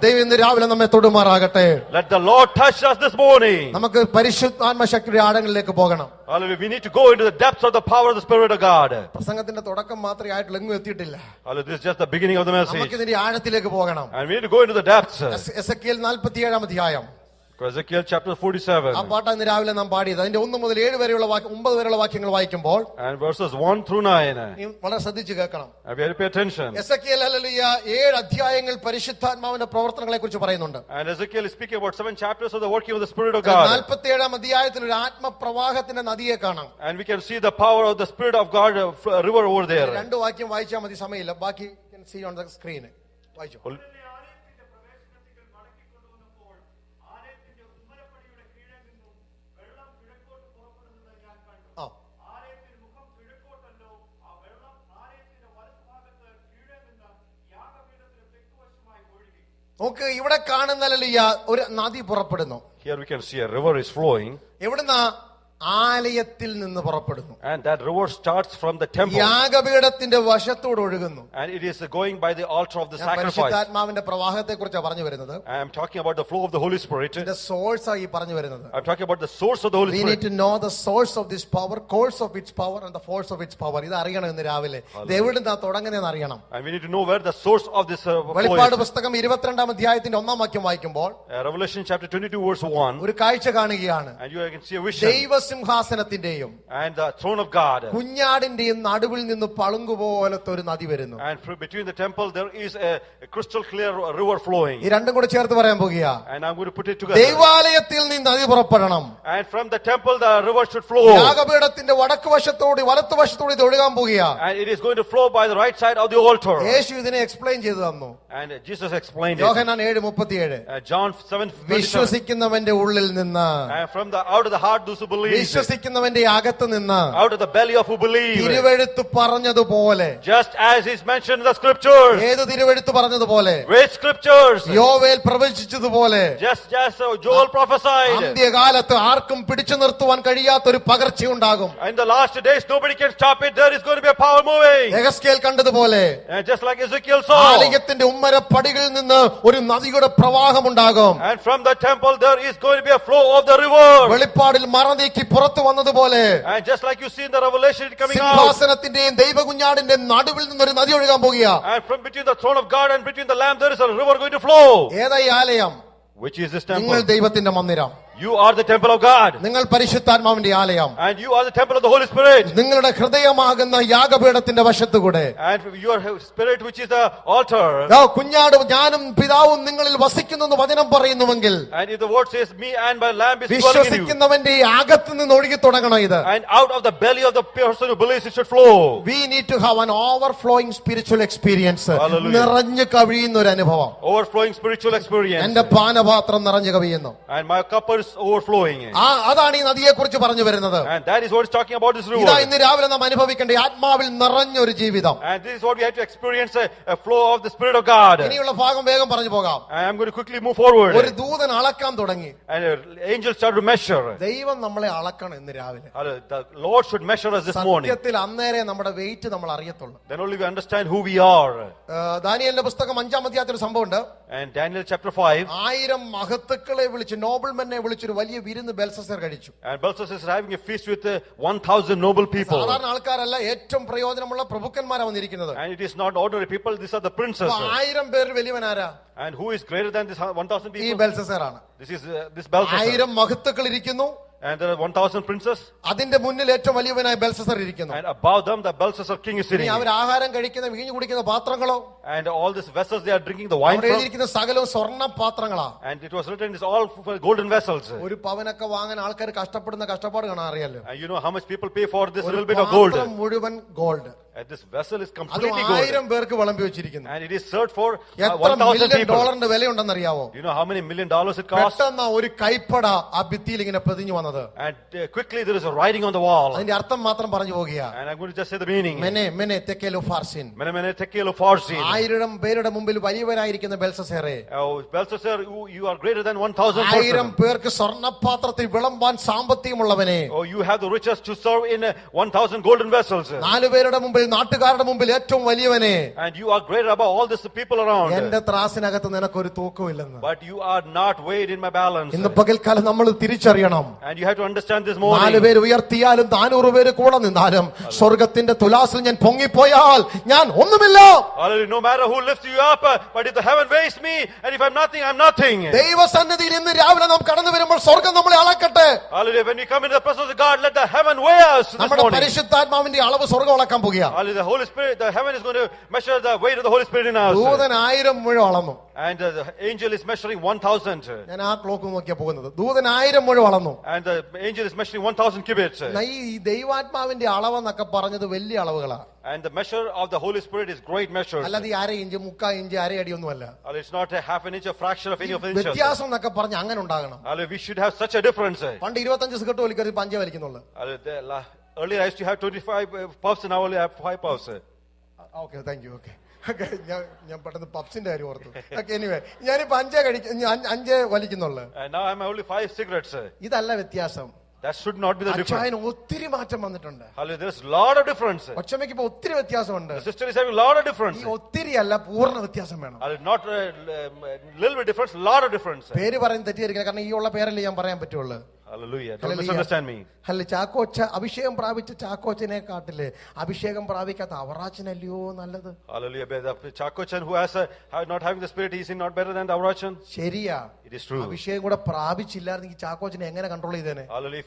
ദൈവം ഇന്ന് രാവിലെ നമ്മെ തൊടുമാറാകട്ടെ. Let the Lord touch us this morning. നമുക്ക് പരിശുദ്ധാത്മശക്തിയുടെ ആഴങ്ങളിലേക്ക് പോകണം. Hallelujah. We need to go into the depths of the power of the Spirit of God. പ്രസംഗത്തിന്റെ തുടക്കം മാത്രമേ ആയിട്ടുള്ള എങ്ങും എത്തിയിട്ടില്ല. Hallelujah. This is just the beginning of the message. നമുക്ക് ഇതിന്റെ ആഴത്തിലേക്ക് പോകണം. And we need to go into the depths. Ezekiel 47 അധ്യായം. Ezekiel chapter 47. ആ പാട്ടാണ് ഇന്ന് രാവിലെ നാം പാടിയത്. അതിന്റെ 1 മുതൽ 7 വരെയുള്ള 9 വരെയുള്ള വാക്യങ്ങൾ വായിക്കുമ്പോൾ And verses 1 through 9. നീ വളരെ ശ്രദ്ധിച്ച് കേൾക്കണം. And we have to pay attention. Ezekiel hallelujah 7 അധ്യായങ്ങൾ പരിശുദ്ധാത്മാവിന്റെ പ്രവർത്തനങ്ങളെ കുറിച്ച് പറയുന്നുണ്ട്. And Ezekiel is speaking about 7 chapters of the working of the Spirit of God. 47 അധ്യായത്തിൽ ഒരു ആത്മപ്രവാഹത്തിന്റെ നദിയെ കാണാം. And we can see the power of the Spirit of God river over there. 2 വാക്യം വായിച്ചാൽ മതി, സമയമില്ല. ബാക്കി can see on the screen. വായിച്ചു. ആ നോക്ക്, ഇവിടെ കാണുന്ന ഹല്ലേലൂയ ഒരു നദി പുറപ്പെടുന്നു. Here we can see a river is flowing. എവിടുന്ന? ആലയത്തിൽ നിന്ന് പുറപ്പെടുന്നു. And that river starts from the temple. യാഗപീഠത്തിന്റെ വശത്തോട് ഒഴുകുന്നു. And it is going by the altar of the sacrifice. പരിശുദ്ധാത്മാവിന്റെ പ്രവാഹത്തെ കുറിച്ചാണ് പറഞ്ഞു വരുന്നത്. I am talking about the flow of the Holy Spirit. ഇതിന്റെ സോഴ്സ് ആയി പറഞ്ഞു വരുന്നത്. I am talking about the source of the Holy We Spirit. need to know the source of this power, course of its power and the force of its power. ഇത് അറിയണം ഇന്ന് രാവിലെ. ഇത് എവിടുന്നാ തുടങ്ങുന്നതെന്ന് അറിയണം. And we need to know where the source of this flow വെളിപ്പാട് is. പുസ്തകം 22 അധ്യായത്തിന്റെ 1 വാക്യം വായിക്കുമ്പോൾ Revelation chapter 22 verse 1. ഒരു കാഴ്ച കാണുകയാണ്. And you can see a vision. ദൈവസിംഹാസനത്തിന്റെയും And the throne of God. കുഞ്ഞാടിന്റെയും നടുവിൽ നിന്ന് പളുങ്കുപോലത്തെ ഒരു നദി വരുന്നു. And between the temple there is a crystal clear river flowing. ഈ രണ്ടും കൂടെ ചേർത്ത് പറയാൻ പോകുക. And I'm going to put it together. ദൈവാലയത്തിൽ നിന്ന് നദി പുറപ്പെടണം. And from the temple the river should flow. യാഗപീഠത്തിന്റെ വടക്ക് വശത്തോട് വലത്ത് വശത്തോട് ഇത് ഒഴുകാൻ പോകുക. And it is going to flow by the right side of the altar. യേശു ഇതിനെ എക്സ്പ്ലെയിൻ ചെയ്തു തന്നു. And Jesus explained it. Yohannan 7:37. John 7:37. വിശ്വസിക്കുന്നവന്റെ ഉള്ളിൽ നിന്ന്, And from the out of the heart those who believe. വിശ്വസിക്കുന്നവന്റെ അകത്ത് നിന്ന്, Out of the belly of who believe. തിരുവെഴുത്ത് പറഞ്ഞതുപോലെ, Just as is mentioned in the scriptures. ഏത് തിരുവെഴുത്ത് പറഞ്ഞതുപോലെ? Which scriptures? യോവേൽ പ്രവചിച്ചതുപോലെ, Just as Joel prophesied. അന്ത്യകാലത്ത് ആർക്കും പിടിച്ചു നിർത്തുവാൻ കഴിയാത്ത ഒരു പകർച്ചയുണ്ടാകും. In the last days nobody can stop it. There is going to be a power moving. യെഹെസ്കേൽ കണ്ടതുപോലെ, And just like Ezekiel saw. ആലയത്തിന്റെ ഉമ്മരപ്പടികളിൽ നിന്ന് ഒരു നദിയുടെ പ്രവാഹമുണ്ടാകും. And from the temple there is going to be a flow of the river. വെളിപ്പാടിൽ മറനീക്കി പുറത്തു വന്നതുപോലെ, And just like you see in the Revelation it coming out. സിംഹാസനത്തിന്റെയും ദൈവകുഞ്ഞാടിന്റെ നടുവിൽ നിന്നൊരു നദി ഒഴുകാൻ പോകുക. And from between the throne of God and between the Lamb there is a river going to flow. ഏതായി ആലയം? Which is this നിങ്ങൾ temple? ദൈവത്തിന്റെ മന്ദിരം. You are the temple of God. നിങ്ങൾ പരിശുദ്ധാത്മാവിന്റെ ആലയം. And you are the temple of the Holy Spirit. നിങ്ങളുടെ ഹൃദയമാകുന്ന യാഗപീഠത്തിന്റെ വശത്തുകൂടെ, And your spirit which is the altar. കുഞ്ഞാട് ഞാനും പിതാവും നിങ്ങളിൽ വസിക്കുന്നു വചനം പറയുന്നുവെങ്കിൽ, And if the word says me and my lamb is dwelling in you. വിശ്വസിക്കുന്നവന്റെ അകത്ത് നിന്ന് ഒഴുകി തുടങ്ങണം ഇത്. And out of the belly of the person who believes it should flow. We need to have an overflowing spiritual experience. Hallelujah. നിറഞ്ഞു കവിയുന്ന ഒരു അനുഭവം. Overflowing spiritual experience. എന്റെ പാനപാത്രം നിറഞ്ഞു കവിയുന്നു. And my cup is overflowing. അതാണ് ഈ നദിയെ കുറിച്ച് പറഞ്ഞു വരുന്നത്. And that is what is talking about this river. ഇതാ ഇന്ന് രാവിലെ നാം അനുഭവിക്കേണ്ട ആത്മാവിൽ നിറഞ്ഞൊരു ജീവിതം. And this is what we have to experience, a flow of the Spirit of God. ഇനിയുള്ള ഭാഗം വേഗം പറഞ്ഞു പോകാം. I am going to quickly move forward. ഒരു ദൂതൻ അളക്കാൻ തുടങ്ങി. And angels start to measure. ദൈവം നമ്മളെ അളക്കണം ഇന്ന് രാവിലെ. The Lord should measure us this morning. സത്യത്തിൽ അന്നേരെ നമ്മുടെ വെയിറ്റ് നമ്മൾ അറിയത്തുള്ളൂ. Then only we understand who we are. ദാനിയേലിന്റെ പുസ്തകം 5-ാം അധ്യായത്തിൽ സംഭവമുണ്ട്. And Daniel chapter 5. 1000 മഹത്തുക്കളെ വിളിച്ച്, നോബിൾമെന്നെ വിളിച്ചൊരു വലിയ വിരുന്ന് ബെൽസസർ കഴിച്ചു. And Belshazzar is having a feast with 1000 noble people. സാധാരണ ആൾക്കാരല്ല, ഏറ്റവും പ്രയോജനമുള്ള പ്രഭുക്കന്മാരാണ് വന്നിരിക്കുന്നത്. And it is not ordinary people, these are the princes. 1000 പേരിൽ വലിയവനാരാ? And who is greater than this 1000 ഈ people? ബെൽസസർ ആണ്. This is this Belshazzar. 1000 മഹത്തുക്കൾ ഇരിക്കുന്നു. And there are 1000 princes. അതിന്റെ മുന്നിൽ ഏറ്റവും വലിയവനായ ബെൽസസർ ഇരിക്കുന്നു. And above them the Belshazzar king is sitting. അവർ ആഹാരം കഴിക്കുന്ന, വീഞ്ഞു കുടിക്കുന്ന പാത്രങ്ങളോ, And all these vessels they are drinking the wine അവിടെ from. എഴുതിയിരിക്കുന്ന സകലവും സ്വർണ്ണ പാത്രങ്ങളാ. And it was written, it's all for golden vessels. ഒരു പവനൊക്കെ വാങ്ങാൻ ആൾക്കാർ കഷ്ടപ്പെടുന്ന കഷ്ടപ്പാട് കാണാൻ അറിയാലോ. And you know how much people pay for this ഒരു little bit of gold. പാത്രം മുഴുവൻ gold. And this vessel is അത് completely gold. 1000 പേർക്ക് വിളമ്പി വെച്ചിരിക്കുന്നു. And it is served for എത്ര 1,000 മില്യൺ people. ഡോളറിന്റെ വിലയുണ്ടെന്നറിയാവോ? Do you know how many $1 million it costs? പെട്ടെന്ന് ഒരു കൈപ്പട ആ ഭിത്തിയിൽ ഇങ്ങനെ പതിഞ്ഞു വന്നത്. And quickly there is a writing on the wall. അതിന്റെ അർത്ഥം മാത്രം പറഞ്ഞു പോകുക. And I'm going to just say the meaning. മെനെ തെക്കേലോ ഫാർസിൻ. Mene tekel upharsin. 1000 പേരുടെ മുമ്പിൽ വലിയവരായിരിക്കുന്ന ബെൽസസേറെ, Oh, Belshazzar, you are greater than 1,000 1000 persons. പേർക്ക് സ്വർണ്ണപാത്രത്തിൽ വിളമ്പാൻ സാമ്പത്തികമുള്ളവനെ, Oh, you have the riches to serve in 1,000 golden vessels. 4 പേരുടെ മുമ്പിൽ നാട്ടുകാരുടെ മുമ്പിൽ ഏറ്റവും വലിയവനെ. And you are greater above all these people around. എന്റെ ത്രാസിനകത്ത് നിനക്കൊരു തൂക്കമില്ലെന്ന്. But you are not weighed in my balance. ഇന്ന് പകൽക്കാലം നമ്മൾ തിരിച്ചറിയണം. And you have to understand this 4 morning. പേര് ഉയർത്തിയാലും 400 പേര് കൂടെ നിന്നാലും സ്വർഗത്തിന്റെ തുലാസിൽ ഞാൻ പൊങ്ങിപ്പോയാൽ ഞാൻ ഒന്നുമില്ല. Hallelujah. No matter who lifts you up, but if the heaven weighs me, and if I'm nothing, I'm nothing. ദൈവസന്നിധിയിൽ ഇന്ന് രാവിലെ നാം കടന്നു വരുമ്പോൾ സ്വർഗം നമ്മളെ അളക്കട്ടെ. Hallelujah. When we come into the presence of God, let the heaven weigh us this നമ്മുടെ morning. പരിശുദ്ധാത്മാവിന്റെ അളവ് സ്വർഗം അളക്കാൻ പോകുക. Hallelujah. The Holy Spirit, the heaven is going to measure the weight of the Holy Spirit in us. ദൂതൻ 1000 മുഴം അളന്നു. And the angel is measuring 1,000. ഞാൻ ആ ക്ലോക്ക് നോക്കിയാ പോകുന്നത്. ദൂതൻ 1000 മുഴം അളന്നു. And the angel is measuring 1,000 cubits. ഈ ദൈവാത്മാവിന്റെ അളവെന്നൊക്കെ പറഞ്ഞത് വലിയ അളവുകളാ. And the measure of the Holy Spirit is great measures. അല്ലാതെ 1/2 ഇഞ്ച് 3/4 ഇഞ്ച് അരയടി ഒന്നുമല്ല. It's not a half an inch, a fraction of any of inches. വ്യത്യാസം എന്നൊക്കെ പറഞ്ഞ് അങ്ങനെ ഉണ്ടാകണം. We should have such a difference. പണ്ട് 25 cigarette വലിക്കരുത്, 5 വലിക്കുന്നുള്ളൂ. Earlier I used to have 25 puffs and now I only have 5 puffs. Okay, thank you. Okay, ഞാൻ പെട്ടെന്ന് പപ്സിന്റെ കാര്യം ഓർത്തു. എനിവേ, ഞാനിപ്പോ 5 വലിക്കുന്നുള്ളു. And now I'm only 5 cigarettes. ഇതല്ല വ്യത്യാസം. That should not be the difference. അച്ചായന് ഒത്തിരി മാറ്റം വന്നിട്ടുണ്ട്. Hallelujah. There's a lot of difference. ഒച്ചമ്മയ്ക്ക് ഇപ്പൊ ഒത്തിരി വ്യത്യാസമുണ്ട്. The sister is having a lot of difference. ഈ ഒത്തിരി അല്ല, പൂർണ്ണ വ്യത്യാസം വേണം. Not a little bit difference, a lot of difference. പേര് പറയുന്നത് തെറ്റിയിരിക്കില്ല, കാരണം ഈ ഉള്ള പേരല്ലേ ഞാൻ പറയാൻ പറ്റുള്ളൂ. Hallelujah. Don't misunderstand me. അല്ല, ചാക്കോച്ച അഭിഷേകം പ്രാപിച്ച ചാക്കോച്ചനെ കാട്ടില് അഭിഷേകം പ്രാപിക്കാത്ത അവറാച്ചനല്ലയോ നല്ലത്? Hallelujah. The Chakochan who has not having the spirit, is he not better than the Avrachan? ശരിയാ. It is true. അഭിഷേകം കൂടെ പ്രാപിച്ചില്ലായിരുന്നെങ്കിൽ ചാക്കോച്ചനെ എങ്ങനെ control ചെയ്തേനെ? Hallelujah.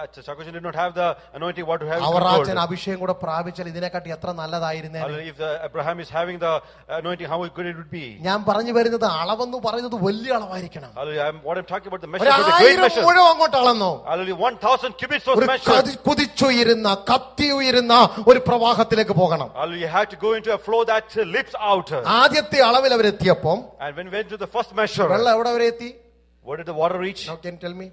If Chakochan did not have the anointing, what to have Avarachan controlled? അഭിഷേകം കൂടെ പ്രാപിച്ചാൽ ഇതിനെക്കാട്ടി എത്ര നല്ലതായിരുന്നേ. Hallelujah. If Abraham is having the anointing, how good it would be. ഞാൻ പറഞ്ഞു വരുന്നത് അളവെന്ന് പറയുന്നത് വലിയ അളവായിരിക്കണം. Hallelujah. What I'm talking about, the measure is a great measure. മുഴുവൻ അങ്ങോട്ട് അളന്നു. Hallelujah. 1,000 cubits was measured. കുതിച്ചുയരുന്ന കത്തി ഉയരുന്ന ഒരു പ്രവാഹത്തിലേക്ക് പോകണം. Hallelujah. You have to go into a flow that leaps out. ആദ്യത്തെ അളവിൽ അവരെത്തിയപ്പം And when we went to the first measure, വെള്ളം എവിടെ വരെ എത്തി? where did the water reach? Now can you tell me?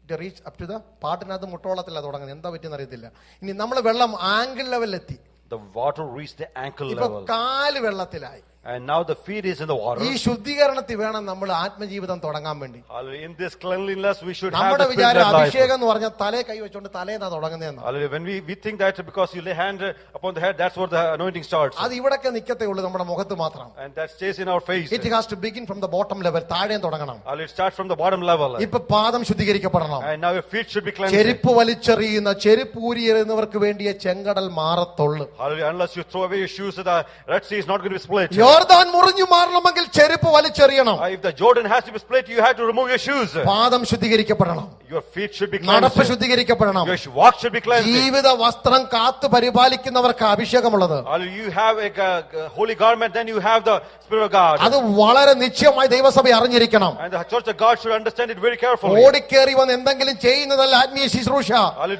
To reach up to the പാട്ടിനകത്ത് മുട്ടോളത്തില്ല തുടങ്ങുന്നത്, എന്താ പറ്റിയെന്ന് അറിയത്തില്ല. ഇനി നമ്മൾ വെള്ളം angle ലെവലിലെത്തി. The water reached the ankle ഇപ്പൊ level. കാല് വെള്ളത്തിലായി. And now the feet is in the water. ഈ ശുദ്ധീകരണത്തിൽ വേണം നമ്മൾ ആത്മജീവിതം തുടങ്ങാൻ വേണ്ടി. Hallelujah. In this cleanliness we should have നമ്മുടെ the വിചാരം spiritual life. അഭിഷേകം എന്ന് പറഞ്ഞാൽ തലേ കൈ വെച്ചോണ്ട് തലേന്നാ തുടങ്ങുന്നതെന്ന്. Hallelujah. When we think that because you lay hand upon the head, that's where the anointing starts. അത് ഇവിടൊക്കെ നിക്കത്തേ ഉള്ളൂ, നമ്മുടെ മുഖത്ത് മാത്രം. And that stays in our face. It has to begin from the bottom level. താഴെ തുടങ്ങണം. Hallelujah. It starts from the bottom level. ഇപ്പൊ പാദം ശുദ്ധീകരിക്കപ്പെടണം. And now your feet should be cleansed. ചെരുപ്പ് വലിച്ചെറിയുന്ന ചെരുപ്പ് ഊരിയെറിയുന്നവർക്ക് വേണ്ടിയ ചെങ്കടൽ മാറത്തുള്ളൂ. Hallelujah. Unless you throw away your shoes, the Red Sea is not going to be split. യോർദാൻ മുറിഞ്ഞു മാറണമെങ്കിൽ ചെരുപ്പ് വലിച്ചെറിയണം. If the Jordan has to be split, you have to remove your shoes. പാദം ശുദ്ധീകരിക്കപ്പെടണം. Your feet should be നടപ്പ് cleansed. ശുദ്ധീകരിക്കപ്പെടണം. Your walk should be cleansed. ജീവിത വസ്ത്രം കാത്തു പരിപാലിക്കുന്നവർക്ക് അഭിഷേകമുള്ളത്. You have a holy garment, then you have the Spirit of God. അത് വളരെ നിശ്ചയമായി ദൈവസഭ അറിഞ്ഞിരിക്കണം. And the church of God should understand it very carefully. ഓടിക്കേറി വന്ന് എന്തെങ്കിലും ചെയ്യുന്നതല്ല ആത്മീയ ശുശ്രൂഷ.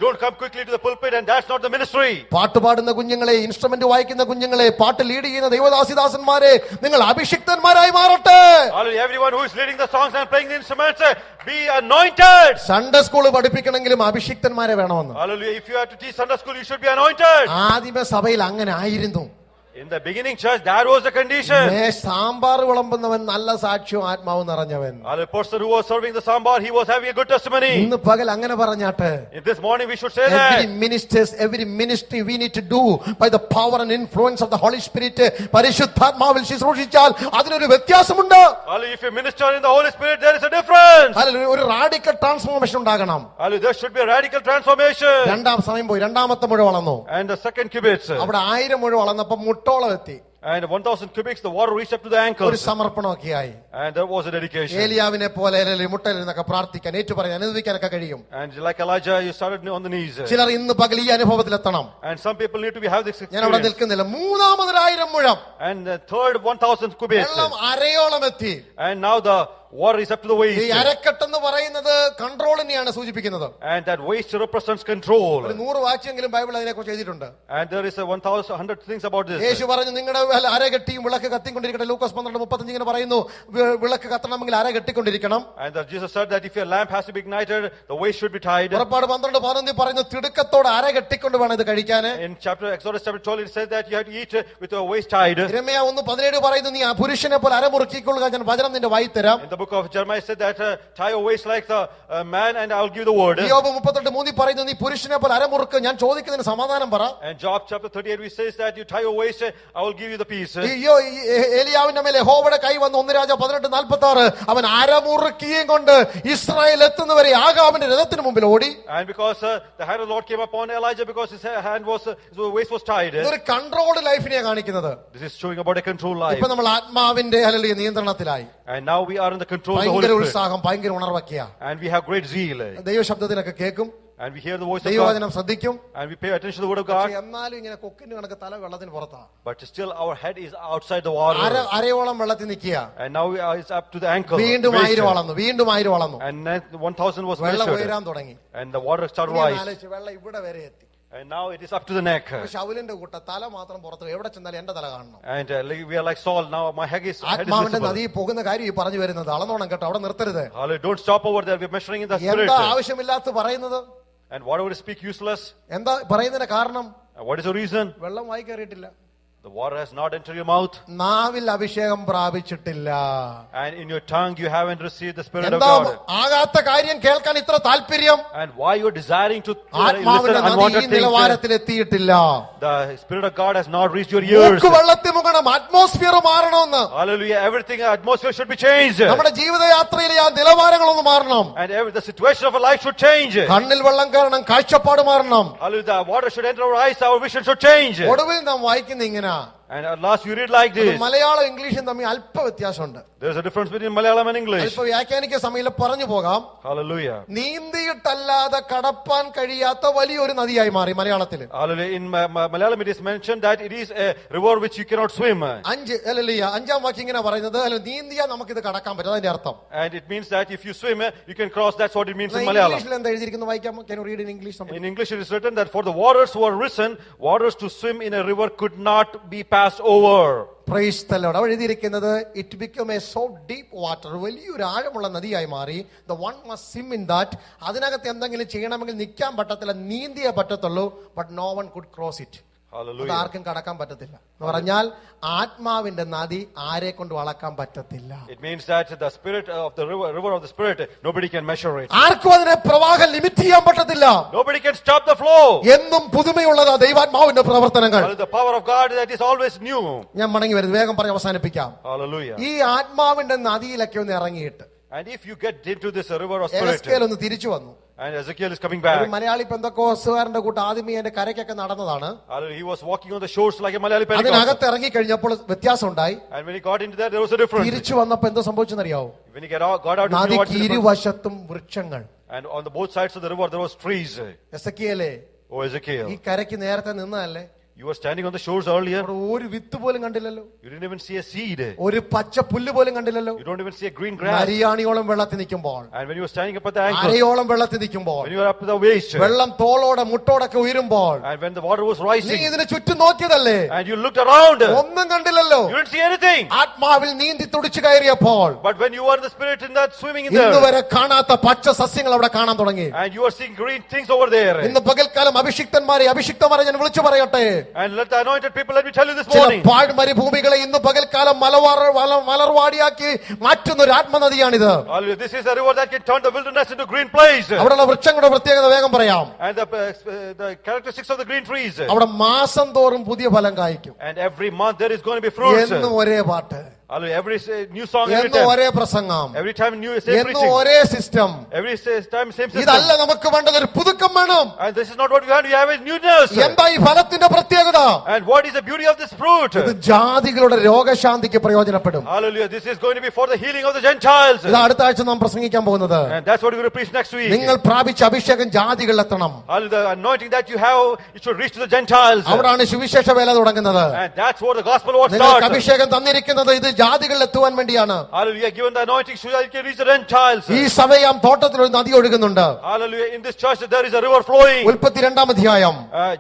Don't come quickly to the pulpit, and that's not the ministry. പാട്ടുപാടുന്ന കുഞ്ഞുങ്ങളെ, ഇൻസ്ട്രുമെന്റ് വായിക്കുന്ന കുഞ്ഞുങ്ങളെ, പാട്ട് ലീഡ് ചെയ്യുന്ന ദൈവദാസിദാസന്മാരെ, നിങ്ങൾ അഭിഷിക്തന്മാരായി മാറട്ടെ. Everyone who is leading the songs and playing the instruments, be anointed. Sunday school പഠിപ്പിക്കണമെങ്കിലും അഭിഷിക്തന്മാരെ വേണമെന്ന്. Hallelujah. If you have to teach Sunday school, you should be anointed. ആദിമ സഭയിൽ അങ്ങനെ ആയിരുന്നു. In the beginning church, that was the condition. Sambar വിളമ്പുന്നവൻ നല്ല സാക്ഷ്യവും ആത്മാവും നിറഞ്ഞവൻ. A person who was serving the sambar, he was having a good testimony. ഇന്ന് പകൽ അങ്ങനെ പറഞ്ഞാട്ടെ. This morning we should say Every that. ministers, every ministry we need to do by the power and influence of the Holy Spirit. പരിശുദ്ധാത്മാവിൽ ശുശ്രൂഷിച്ചാൽ അതിനൊരു വ്യത്യാസമുണ്ട്. If you minister in the Holy Spirit, there is a difference. ഒരു radical transformation ഉണ്ടാകണം. There should be a radical transformation. രണ്ടാം സമയം പോയി, രണ്ടാമത്തെ മുഴ വളർന്നു. And the second cubits. അവിടെ 1000 മുഴ വളർന്നപ്പോ മുട്ടോളം എത്തി. And 1,000 cubics, the water reached up to the ankles. ഒരു സമർപ്പണമൊക്കെ ആയി. And there was a dedication. ഏലിയാവിനെ പോലെ മുട്ടലിരുന്നൊക്കെ പ്രാർത്ഥിക്കാൻ, ഏറ്റുപറയാൻ, അനുഭവിക്കാനൊക്കെ കഴിയും. And like Elijah, you started on the knees. ചിലർ ഇന്ന് പകൽ ഈ അനുഭവത്തിലെത്തണം. And some people need to have this ഞാൻ അവിടെ experience. നിൽക്കുന്നില്ല. മൂന്നാമത് 1000 മുഴം. And the third 1,000 cubits. വെള്ളം അരയോളം എത്തി. And now the water is up to the ഈ waist. അരക്കെട്ടെന്ന് പറയുന്നത് കൺട്രോളിനെയാണ് സൂചിപ്പിക്കുന്നത്. And that waist represents control. ഒരു 100 വാക്യമെങ്കിലും ബൈബിൾ അതിനെക്കുറിച്ച് എഴുതിയിട്ടുണ്ട്. And there is 1,100 things about this. യേശു പറഞ്ഞു നിങ്ങളുടെ അരകെട്ടിയും വിളക്ക് കത്തിക്കൊണ്ടിരിക്കട്ടെ. ലൂക്കോസ് 12:35 ഇങ്ങനെ പറയുന്നു, വിളക്ക് കത്തണമെങ്കിൽ അര കെട്ടിക്കൊണ്ടിരിക്കണം. And Jesus said that if your lamp has to be ignited, the waist should be tied. പുറപ്പാട് 12:11 പറയുന്നു തിടുക്കത്തോടെ അര കെട്ടിക്കൊണ്ട് വേണം ഇത് കഴിക്കാൻ. In Exodus chapter 12 it says that you have to eat with your waist tied. യിരെമ്യാ 1:17 പറയുന്നു നീ ആ പുരുഷനെ പോലെ അര മുറുക്കിക്കൊള്ളുക, ഞാൻ വചനം നിന്റെ വായി തരാം. In the book of Jeremiah it said that tie your waist like the man and I will give the word. യോബ് 38:3 പറയുന്നു നീ പുരുഷനെ പോലെ അര മുറുക്ക്, ഞാൻ ചോദിക്കുന്നതിന് സമാധാനം പറ. And Job chapter 38 we says that you tie your waist, I will give you the peace. ഏലിയാവിന്റെ മേലെ യഹോവയുടെ കൈ വന്ന് 1 രാജ 18:46 അവൻ അരമുറുക്കിയും കൊണ്ട് ഇസ്രായേൽ എത്തുന്നവരെ ആഹാബിന്റെ രഥത്തിന് മുമ്പിൽ ഓടി. And because the hand of the Lord came upon Elijah because his waist was tied. ഇതൊരു കൺട്രോൾഡ് ലൈഫിനെ കാണിക്കുന്നത്. This is showing about a controlled life. ഇപ്പൊ നമ്മൾ ആത്മാവിന്റെ hallelujah നിയന്ത്രണത്തിലായി. And now we are in the control of the Holy ഭയങ്കര Spirit. ഉത്സാഹം, ഭയങ്കര ഉണർവൊക്കെയാ. And we have great zeal. ദൈവശബ്ദത്തിലൊക്കെ കേൾക്കും, And we hear the voice of God. ദൈവവചനം ശ്രദ്ധിക്കും. And we pay attention to the word of God. എന്നാലും ഇങ്ങനെ കൊക്കിന് കണക്ക് തല വെള്ളത്തിന് പുറത്താ. But still our head is outside the water. അരയോളം വെള്ളത്തിൽ നിൽക്കുക. And now it's up to the ankle. വീണ്ടും 1000 വളർന്നു, വീണ്ടും 1000 വളർന്നു. And 1,000 was വെള്ളം measured. ഉയരാൻ തുടങ്ങി. And the water started ഇനി rise. ആലോചിച്ച് വെള്ളം ഇവിടെ വരെ എത്തി. And now it is up to the neck. ശൗലിന്റെ കൂട്ട തല മാത്രം പുറത്ത്, എവിടെ ചെന്നാലും എന്റെ തല കാണണം. And we are like Saul. Now my head is ആത്മാവിന്റെ visible. നദിയിൽ പോകുന്ന കാര്യം ഈ പറഞ്ഞു വരുന്നത് അളന്നോണം കേട്ടോ, അവിടെ നിർത്തരുത്. Hallelujah. Don't stop over there. We're measuring in the spirit. എന്താ ആവശ്യമില്ലാത്ത പറയുന്നത്? And whatever you speak useless. എന്താ പറയുന്നതിന്റെ കാരണം? What is the reason? വെള്ളം വായി കയറിയിട്ടില്ല. The water has not entered your mouth. നാവിൽ അഭിഷേകം പ്രാപിച്ചിട്ടില്ല. And in your tongue you haven't received the Spirit of എന്താ God. ആകാത്ത കാര്യം കേൾക്കാൻ ഇത്ര താല്പര്യം? And why you're desiring to listen ആത്മാവിന്റെ നദി ഈ unwanted things? നിലവാരത്തിൽ എത്തിയിട്ടില്ല. The Spirit of God has not reached your ears. വെള്ളത്തിൽ മുങ്ങണം, അറ്റ്മോസ്ഫിയർ മാറണമെന്ന്. Hallelujah. Everything, atmosphere should be changed. നമ്മുടെ ജീവിതയാത്രയിലെ ആ നിലവാരങ്ങളൊന്ന് മാറണം. And the situation of our life should change. കണ്ണിൽ വെള്ളം കയറണം, കാഴ്ചപ്പാട് മാറണം. Hallelujah. The water should enter our eyes, our vision should change. ഒടുവിൽ നാം വായിക്കുന്ന ഇങ്ങനെ. And at last you read like this. Malayalam ഇംഗ്ലീഷും തമ്മിൽ അല്പ വ്യത്യാസമുണ്ട്. There's a difference between Malayalam and English. അല്പ വ്യാഖ്യാനിക്ക സമയം പറഞ്ഞു പോകാം. Hallelujah. നീന്തിയിട്ടല്ലാതെ കടപ്പാൻ കഴിയാത്ത വലിയൊരു നദിയായി മാറി മലയാളത്തിൽ. Hallelujah. In Malayalam it is mentioned that it is a river which you cannot swim. 5 വാക്യം ഇങ്ങനെ പറയുന്നത്, അല്ല നീന്തിയാ നമുക്കിത് കടക്കാൻ പറ്റും, അതിന്റെ അർത്ഥം. And it means that if you swim, you can cross. That's what it means in Malayalam. ഇംഗ്ലീഷിൽ എന്താ എഴുതിയിരിക്കുന്നത് വായിക്കാമോ? Can you read in English? In English it is written that for the waters who are risen, waters to swim in a river could not be passed over. Praise the Lord. അവിടെ എഴുതിയിരിക്കുന്നത് it became a so deep water, വലിയൊരു ആഴമുള്ള നദിയായി മാറി. The one must swim in that. അതിനകത്ത് എന്തെങ്കിലും ചെയ്യണമെങ്കിൽ നിൽക്കാൻ പറ്റത്തില്ല, നീന്തിയേ പറ്റത്തുള്ളൂ. But no one could cross it. Hallelujah. ആർക്കും കടക്കാൻ പറ്റത്തില്ല എന്ന് പറഞ്ഞാൽ ആത്മാവിന്റെ നദി ആരെ കൊണ്ട് വളക്കാൻ പറ്റത്തില്ല. It means that the spirit of the river of the spirit, nobody can measure it. ആർക്കും അതിനെ പ്രവാഹം ലിമിറ്റ് ചെയ്യാൻ പറ്റത്തില്ല. Nobody can stop the flow. എന്നും പുതുമയുള്ളതാ ദൈവാത്മാവിന്റെ പ്രവർത്തനങ്ങൾ. The power of God that is always new. ഞാൻ മടങ്ങി വരുന്നത് വേഗം പറഞ്ഞ് അവസാനിപ്പിക്കാം. Hallelujah. ഈ ആത്മാവിന്റെ നദിയിലൊക്കെ ഒന്ന് ഇറങ്ങിയിട്ട് And if you get into this river of spirit, Ezekiel ഒന്ന് തിരിച്ചു വന്നു. and Ezekiel is coming ഒരു back. മലയാളി പെന്തക്കോസ്തുകാരന്റെ കൂട്ട് ആദ്യമേ എന്റെ കരയ്ക്കൊക്കെ നടന്നതാണ്. He was walking on the shores like a Malayali Pentecost. അതിനകത്ത് ഇറങ്ങി കഴിഞ്ഞപ്പോൾ വ്യത്യാസം ഉണ്ടായി. And when he got into that, there was a difference. തിരിച്ചു വന്നപ്പോ എന്തോ സംഭവിച്ചെന്നറിയാവോ? When he got out into നദിക്ക് the river, ഇരുവശത്തും വൃക്ഷങ്ങൾ. and on the both sides of the river there was trees. എസക്കിയേലേ, Oh Ezekiel, ഈ കരയ്ക്ക് നേരത്തെ നിന്നതല്ലേ? you were standing on the shores earlier. അവിടെ ഒരു വിത്ത് പോലും കണ്ടില്ലല്ലോ. You didn't even see a seed. ഒരു പച്ച പുല്ല് പോലും കണ്ടില്ലല്ലോ. You don't even see a green grass. അരിയാണിയോളം വെള്ളത്തിൽ നിൽക്കുമ്പോൾ, And when you were standing up at the ankle, അരയോളം വെള്ളത്തിൽ നിൽക്കുമ്പോൾ, when you were up to the waist, വെള്ളം തോളോടെ മുട്ടോടൊക്കെ ഉയരുമ്പോൾ, and when the water was നീ rising, ഇതിന് ചുറ്റും നോക്കിയതല്ലേ? and you looked around, ഒന്നും കണ്ടില്ലല്ലോ. you didn't see anything. ആത്മാവിൽ നീന്തി തുടിച്ചു കയറിയപ്പോൾ But when you were in the spirit in that swimming in ഇന്ന് there, വരെ കാണാത്ത പച്ച സസ്യങ്ങൾ അവിടെ കാണാൻ തുടങ്ങി. and you are seeing green things over there. ഇന്ന് പകൽക്കാലം അഭിഷിക്തന്മാരെ അഭിഷിക്തമാരെ ഞാൻ വിളിച്ചു പറയട്ടെ. And let the anointed people, let me tell you this ചില morning, പാഴ് മരുഭൂമികളെ ഇന്ന് പകൽക്കാലം മലർവാടിയാക്കി മാറ്റുന്ന ഒരു ആത്മനദിയാണിത്. hallelujah, this is a river that can turn the wilderness into green place. അവിടെയുള്ള വൃക്ഷങ്ങളുടെ പ്രത്യേകത വേഗം പറയാം. And the characteristics of the green trees. അവിടെ മാസം തോറും പുതിയ ഫലം കായ്ക്കും. And every month there is going to be fruits. എന്നും ഒരേ പാട്ട്, Hallelujah, every new song, every എന്നും time. ഒരേ പ്രസംഗം, Every time new same എന്നും preaching. ഒരേ system. Every time same system. ഇതല്ല നമുക്ക് വേണ്ടത്, ഒരു പുതുക്കം വേണം. And this is not what we have. We have a newness. എന്താ ഈ ഫലത്തിന്റെ പ്രത്യേകത? And what is the beauty of this fruit? ഇത് ജാതികളുടെ രോഗശാന്തിക്ക് പ്രയോജനപ്പെടും. Hallelujah, this is going to be for the healing of the Gentiles. ഇത് അടുത്ത ആഴ്ച നാം പ്രസംഗിക്കാൻ പോകുന്നത്. And that's what we're going to preach next week. നിങ്ങൾ പ്രാപിച്ച അഭിഷേകം ജാതികളിൽ എത്തണം. Hallelujah, the anointing that you have, it should reach to the Gentiles. അവിടാണ് സുവിശേഷ വേല തുടങ്ങുന്നത്. And that's where the gospel work നിങ്ങൾക്ക് starts. അഭിഷേകം തന്നിരിക്കുന്നത് ഇത് ജാതികളിൽ എത്തുവാൻ വേണ്ടിയാണ്. Hallelujah. Given the anointing so that it can reach the Gentiles. ഈ സമയം തോട്ടത്തിൽ ഒരു നദി ഒഴുകുന്നുണ്ട്. Hallelujah. In this church there is a river flowing. ഉൽപ്പത്തി 2-ാം അധ്യായം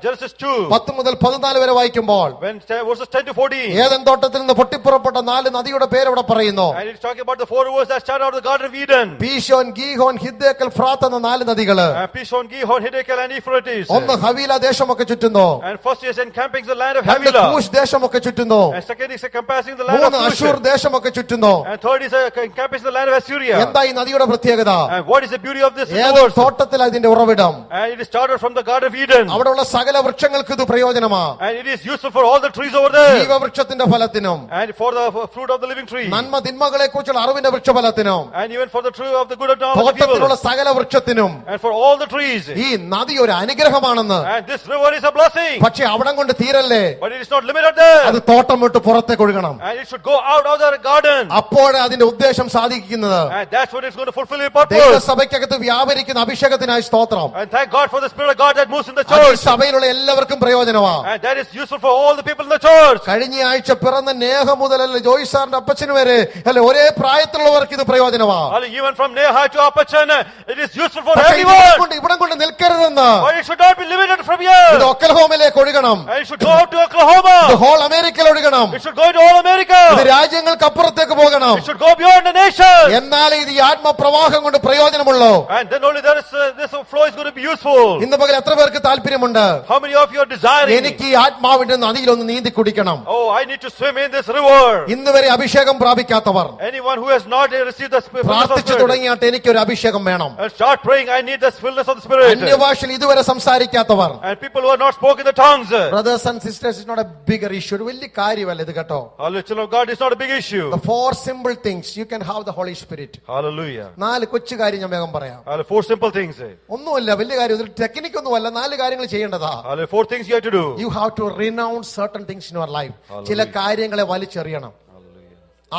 Genesis 2. 10 മുതൽ 14 വരെ വായിക്കുമ്പോൾ When verses 10 to 14. ഏദൻ തോട്ടത്തിൽ നിന്ന് പൊട്ടിപ്പുറപ്പെട്ട 4 നദിയുടെ പേര് അവിടെ പറയുന്നു. And it's talking about the 4 rivers that started out of the Garden of Eden. Pishon, ഗീഹോൻ, Hiddekel, ഫ്രാത്ത് എന്ന 4 നദികള്. Pishon, Gihon, Hiddekel and Euphrates. ഒന്ന് ഹവീല ദേശമൊക്കെ ചുറ്റുന്നു. And first is encamping the land of 2 Havilah. Cush ദേശമൊക്കെ ചുറ്റുന്നു. And second is encompassing the land of 3 Cush. അശൂർ ദേശമൊക്കെ ചുറ്റുന്നു. And third is encompassing the land of Assyria. എന്താ ഈ നദിയുടെ പ്രത്യേകത? And what is the beauty of this Eden river? തോട്ടത്തിൽ അതിന്റെ ഉറവിടം. And it started from the Garden of Eden. അവിടെയുള്ള സകല വൃക്ഷങ്ങൾക്ക് ഇത് പ്രയോജനമാ. And it is useful for all the trees over there. ജീവവൃക്ഷത്തിന്റെ ഫലത്തിനും And for the fruit of the living tree. നന്മ തിന്മകളെ കുറിച്ചുള്ള അറിവിന്റെ വൃക്ഷഫലത്തിനും And even for the tree of the good of knowledge of തോട്ടത്തിലുള്ള evil. സകല വൃക്ഷത്തിനും And for all the trees. ഈ നദി ഒരു അനുഗ്രഹമാണെന്ന്. And this river is a blessing. പക്ഷെ അവിടം കൊണ്ട് തീരല്ലേ, But it is not limited there. അത് തോട്ടം വിട്ട് പുറത്തേക്ക് ഒഴുകണം. And it should go out of the garden. അപ്പോഴേ അതിന്റെ ഉദ്ദേശം സാധിക്കുന്നത്. And that's what it's going to fulfill its purpose. ദൈവസഭയ്ക്കകത്ത് വ്യാപരിക്കുന്ന അഭിഷേകത്തിനായി സ്തോത്രം. And thank God for the Spirit of God that moves in the അത് ഈ church. സഭയിലുള്ള എല്ലാവർക്കും പ്രയോജനമാ. And that is useful for all the people in the church. കഴിഞ്ഞ ആഴ്ച പിറന്ന നേഹ മുതലല്ല ജോയ് സാറിന്റെ അപ്പച്ചന് വരെ അല്ല ഒരേ പ്രായത്തിലുള്ളവർക്ക് ഇത് പ്രയോജനമാ. Even from Neha to Apachan, it is useful for പക്ഷേ everyone. ഇവിടം കൊണ്ട് നിൽക്കരുതെന്ന്. But it should not be limited from ഇത് here. ഒക്കൽഹോമിലേക്ക് ഒഴുകണം. And it should go out to Oklahoma. ഇത് ഹോൾ അമേരിക്കയിൽ ഒഴുകണം. It should go into all ഇത് America. രാജ്യങ്ങൾക്ക് അപ്പുറത്തേക്ക് പോകണം. It should go beyond the nations. എന്നാലേ ഇത് ഈ ആത്മപ്രവാഹം കൊണ്ട് പ്രയോജനമുള്ളൂ. And then only there is this flow is going to be useful. ഇന്ന് പകൽ എത്ര പേർക്ക് താല്പര്യമുണ്ട്? How many of you are desiring? എനിക്ക് ഈ ആത്മാവിന്റെ നദിയിലൊന്ന് നീന്തി കുടിക്കണം. Oh, I need to swim in this river. ഇന്ന് വരെ അഭിഷേകം പ്രാപിക്കാത്തവർ Anyone who has not received the fullness of പ്രാർത്ഥിച്ചു Spirit. തുടങ്ങിയാട്ട് എനിക്കൊരു അഭിഷേകം വേണം. And start praying, I need the fullness of the Spirit. അന്യഭാഷയിൽ ഇതുവരെ സംസാരിക്കാത്തവർ And people who are not spoken the tongues. Brothers and sisters is not a bigger issue. ഒരു വലിയ കാര്യമല്ല ഇത് കേട്ടോ. Hallelujah, children of God, it's not a big issue. The 4 simple things you can have the Holy Spirit. Hallelujah. 4 കൊച്ചു കാര്യം ഞാൻ വേഗം പറയാം. Hallelujah, 4 simple things. ഒന്നുമല്ല, വലിയ കാര്യം, ഒരു ടെക്നിക് ഒന്നുമല്ല. 4 കാര്യങ്ങൾ ചെയ്യേണ്ടതാ. Hallelujah, 4 things you have to do. You have to renounce certain things in your life. ചില കാര്യങ്ങളെ വലിച്ചെറിയണം.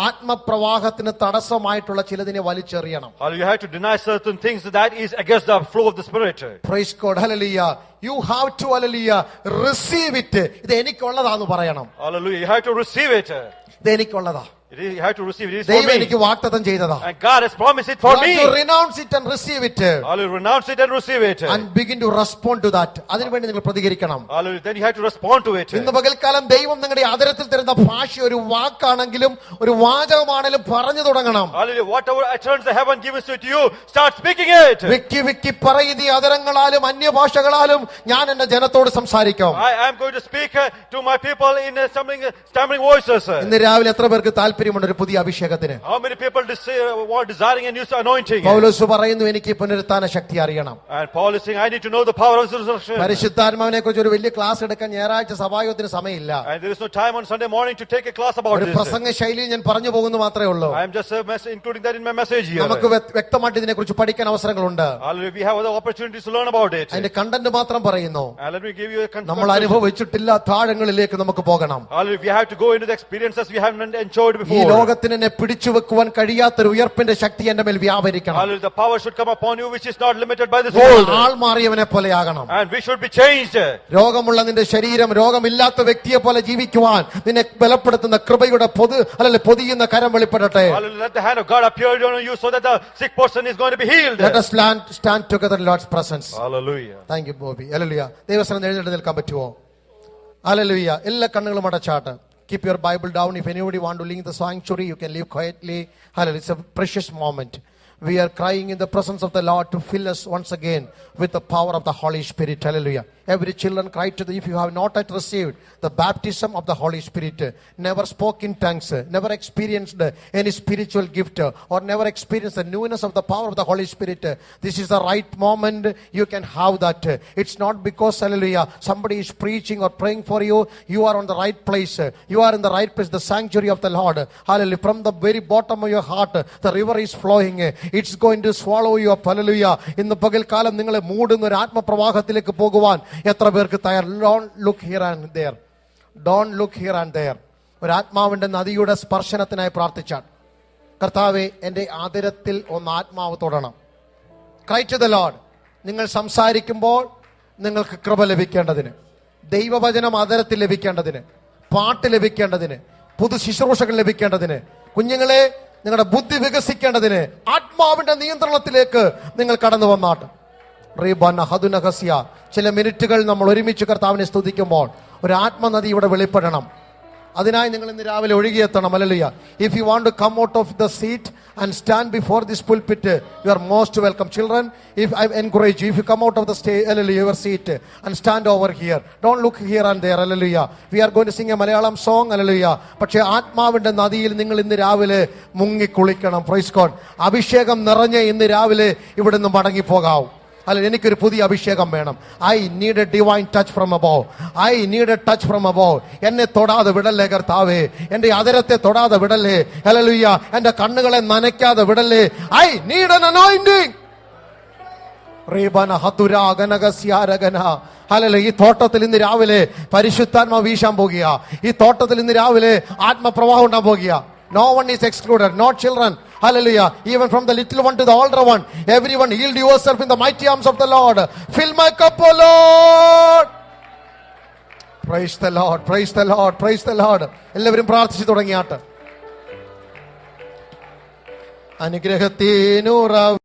ആത്മപ്രവാഹത്തിന് തടസ്സമായിട്ടുള്ള ചിലതിനെ വലിച്ചെറിയണം. Hallelujah, you have to deny certain things that is against the flow of the Spirit. Praise God. Hallelujah. You have to, hallelujah, receive it. ഇത് എനിക്കുള്ളതാന്ന് പറയണം. Hallelujah, you have to receive it. ഇത് എനിക്കുള്ളതാ. You have to receive it. It is for ദൈവം me. എനിക്ക് വാഗ്ദത്തം ചെയ്തതാ. And God has promised it for You me. have to renounce it and receive it. Hallelujah, renounce it and receive it. And begin to respond to that. അതിനുവേണ്ടി നിങ്ങൾ പ്രതികരിക്കണം. Hallelujah, then you have to respond to it. ഇന്ന് പകൽക്കാലം ദൈവം നിങ്ങളുടെ ആദരത്തിൽ തരുന്ന ഭാഷ ഒരു വാക്കാണെങ്കിലും ഒരു വാചകമാണെങ്കിലും പറഞ്ഞു തുടങ്ങണം. Hallelujah, whatever utterance the heaven gives to you, start speaking it. വിക്കി വിക്കി പറയുന്ന അതരങ്ങളാലും അന്യഭാഷകളാലും ഞാൻ എന്റെ ജനത്തോട് സംസാരിക്കും. I am going to speak to my people in stammering voices. ഇന്ന് രാവിലെ എത്ര പേർക്ക് താല്പര്യമുണ്ട് ഒരു പുതിയ അഭിഷേകത്തിന്? How many people are desiring a new anointing? പൗലോസ് പറയുന്നു എനിക്ക് പുനരുത്ഥാന ശക്തി അറിയണം. And Paul is saying, I need to know the power of resurrection. പരിശുദ്ധാത്മാവിനെ കുറിച്ച് ഒരു വലിയ ക്ലാസ് എടുക്കാൻ ഞായറാഴ്ച സഭായോഗത്തിന് സമയമില്ല. And there is no time on Sunday morning to take a class about ഒരു this. പ്രസംഗ ശൈലിയിൽ ഞാൻ പറഞ്ഞു പോകുന്നു മാത്രമേ ഉള്ളൂ. I am just including that in my message here. നമുക്ക് വ്യക്തമായിട്ട് ഇതിനെ കുറിച്ച് പഠിക്കാൻ അവസരങ്ങളുണ്ട്. Hallelujah, we have other opportunities to learn about it. അതിന്റെ കണ്ടന്റ് മാത്രം പറയുന്നു. And let me give you a നമ്മൾ അനുഭവിച്ചിട്ടില്ലാത്ത ആഴങ്ങളിലേക്ക് നമുക്ക് പോകണം. Hallelujah, we have to go into the experiences we haven't enjoyed ഈ before. ലോകത്തിന് എന്നെ പിടിച്ചു വെക്കുവാൻ കഴിയാത്തൊരു ഉയർപ്പിന്റെ ശക്തി എന്റെ മേൽ വ്യാപരിക്കണം. Hallelujah, the power should come upon you which is not limited by this world. All മാറിയവനെ പോലെയാകണം. And we should be changed. രോഗമുള്ള നിന്റെ ശരീരം രോഗമില്ലാത്ത വ്യക്തിയെ പോലെ ജീവിക്കുവാൻ നിന്നെ ബലപ്പെടുത്തുന്ന കൃപയുടെ പൊതിയുന്ന കരം വെളിപ്പെടട്ടെ. Hallelujah, let the hand of God appear on you so that the sick person is going to be healed. Let us stand together in Lord's presence. Hallelujah. Thank you, Bobby. Hallelujah. ദൈവസന്നിധിയിൽ എഴുന്നേറ്റ് നിൽക്കാൻ പറ്റുമോ? Hallelujah. എല്ലാ കണ്ണുകളും അടച്ചാട്ട്. Keep your Bible down. If anybody want to leave the sanctuary, you can leave quietly. Hallelujah. It's a precious moment. We are crying in the presence of the Lord to fill us once again with the power of the Holy Spirit. Hallelujah. Every children cry to the, if you have not yet received the baptism of the Holy Spirit, never spoke in tongues, never experienced any spiritual gift, or never experienced the newness of the power of the Holy Spirit, this is the right moment you can have that. It's not because, hallelujah, somebody is preaching or praying for you. You are on the right place. You are in the right place, the sanctuary of the Lord. Hallelujah. From the very bottom of your heart, the river is flowing. It's going to swallow you up. Hallelujah. In the പകൽക്കാലം നിങ്ങളെ മൂടുന്ന ഒരു ആത്മപ്രവാഹത്തിലേക്ക് പോകുവാൻ എത്ര പേർക്ക് തയ്യാർ? Don't look here and there. Don't look here and there. ഒരു ആത്മാവിന്റെ നദിയുടെ സ്പർശനത്തിനായി പ്രാർത്ഥിച്ചാൽ, കർത്താവേ എന്റെ ആദരത്തിൽ ഒന്ന് ആത്മാവ് തൊടണം. Cry to the Lord. നിങ്ങൾ സംസാരിക്കുമ്പോൾ നിങ്ങൾക്ക് കൃപ ലഭിക്കേണ്ടതിന്, ദൈവവചനം ആദരത്തിൽ ലഭിക്കേണ്ടതിന്, പാട്ട് ലഭിക്കേണ്ടതിന്, പുതു ശുശ്രൂഷകൾ ലഭിക്കേണ്ടതിന്, കുഞ്ഞുങ്ങളെ നിങ്ങളുടെ ബുദ്ധി വികസിക്കേണ്ടതിന് ആത്മാവിന്റെ നിയന്ത്രണത്തിലേക്ക് നിങ്ങൾ കടന്നു വന്നാട്ട്. ചില മിനിറ്റുകൾ നമ്മൾ ഒരുമിച്ച് കർത്താവിനെ സ്തുതിക്കുമ്പോൾ ഒരു ആത്മനദി ഇവിടെ വെളിപ്പെടണം. അതിനായി നിങ്ങൾ ഇന്ന് രാവിലെ ഒഴുകിയെത്തണം. Hallelujah. If you want to come out of the seat and stand before this pulpit, you are most welcome. Children, if I encourage you, if you come out of the stage, hallelujah, your seat and stand over here, don't look here and there. Hallelujah. We are going to sing a Malayalam song. Hallelujah. പക്ഷേ ആത്മാവിന്റെ നദിയിൽ നിങ്ങൾ ഇന്ന് രാവിലെ മുങ്ങി കുളിക്കണം. Praise God. അഭിഷേകം നിറഞ്ഞ ഇന്ന് രാവിലെ ഇവിടുന്ന് മടങ്ങി പോകാവൂ. അല്ല, എനിക്കൊരു പുതിയ അഭിഷേകം വേണം. I need A divine touch from above. I need A touch from above. എന്നെ തൊടാതെ വിടല്ലേ കർത്താവേ, എന്റെ അതരത്തെ തൊടാതെ വിടല്ലേ. ഹല്ലേലൂയ. എന്റെ കണ്ണുകളെ നനയ്ക്കാതെ വിടല്ലേ. I need an anointing. Hallelujah. ഈ തോട്ടത്തിൽ ഇന്ന് രാവിലെ പരിശുദ്ധാത്മ വീശാൻ പോകുക. ഈ തോട്ടത്തിൽ ഇന്ന് രാവിലെ ആത്മപ്രവാഹം ഉണ്ടാകാൻ പോകുക. No one is excluded, not children. Hallelujah. Even from the little one to the older one, everyone yield yourself in the mighty arms of the Lord. Fill my cup, O Lord. Praise the Lord, praise the Lord, praise the Lord. എല്ലാവരും പ്രാർത്ഥിച്ചു തുടങ്ങിയാട്ട്. അനുഗ്രഹത്തിനുറവ്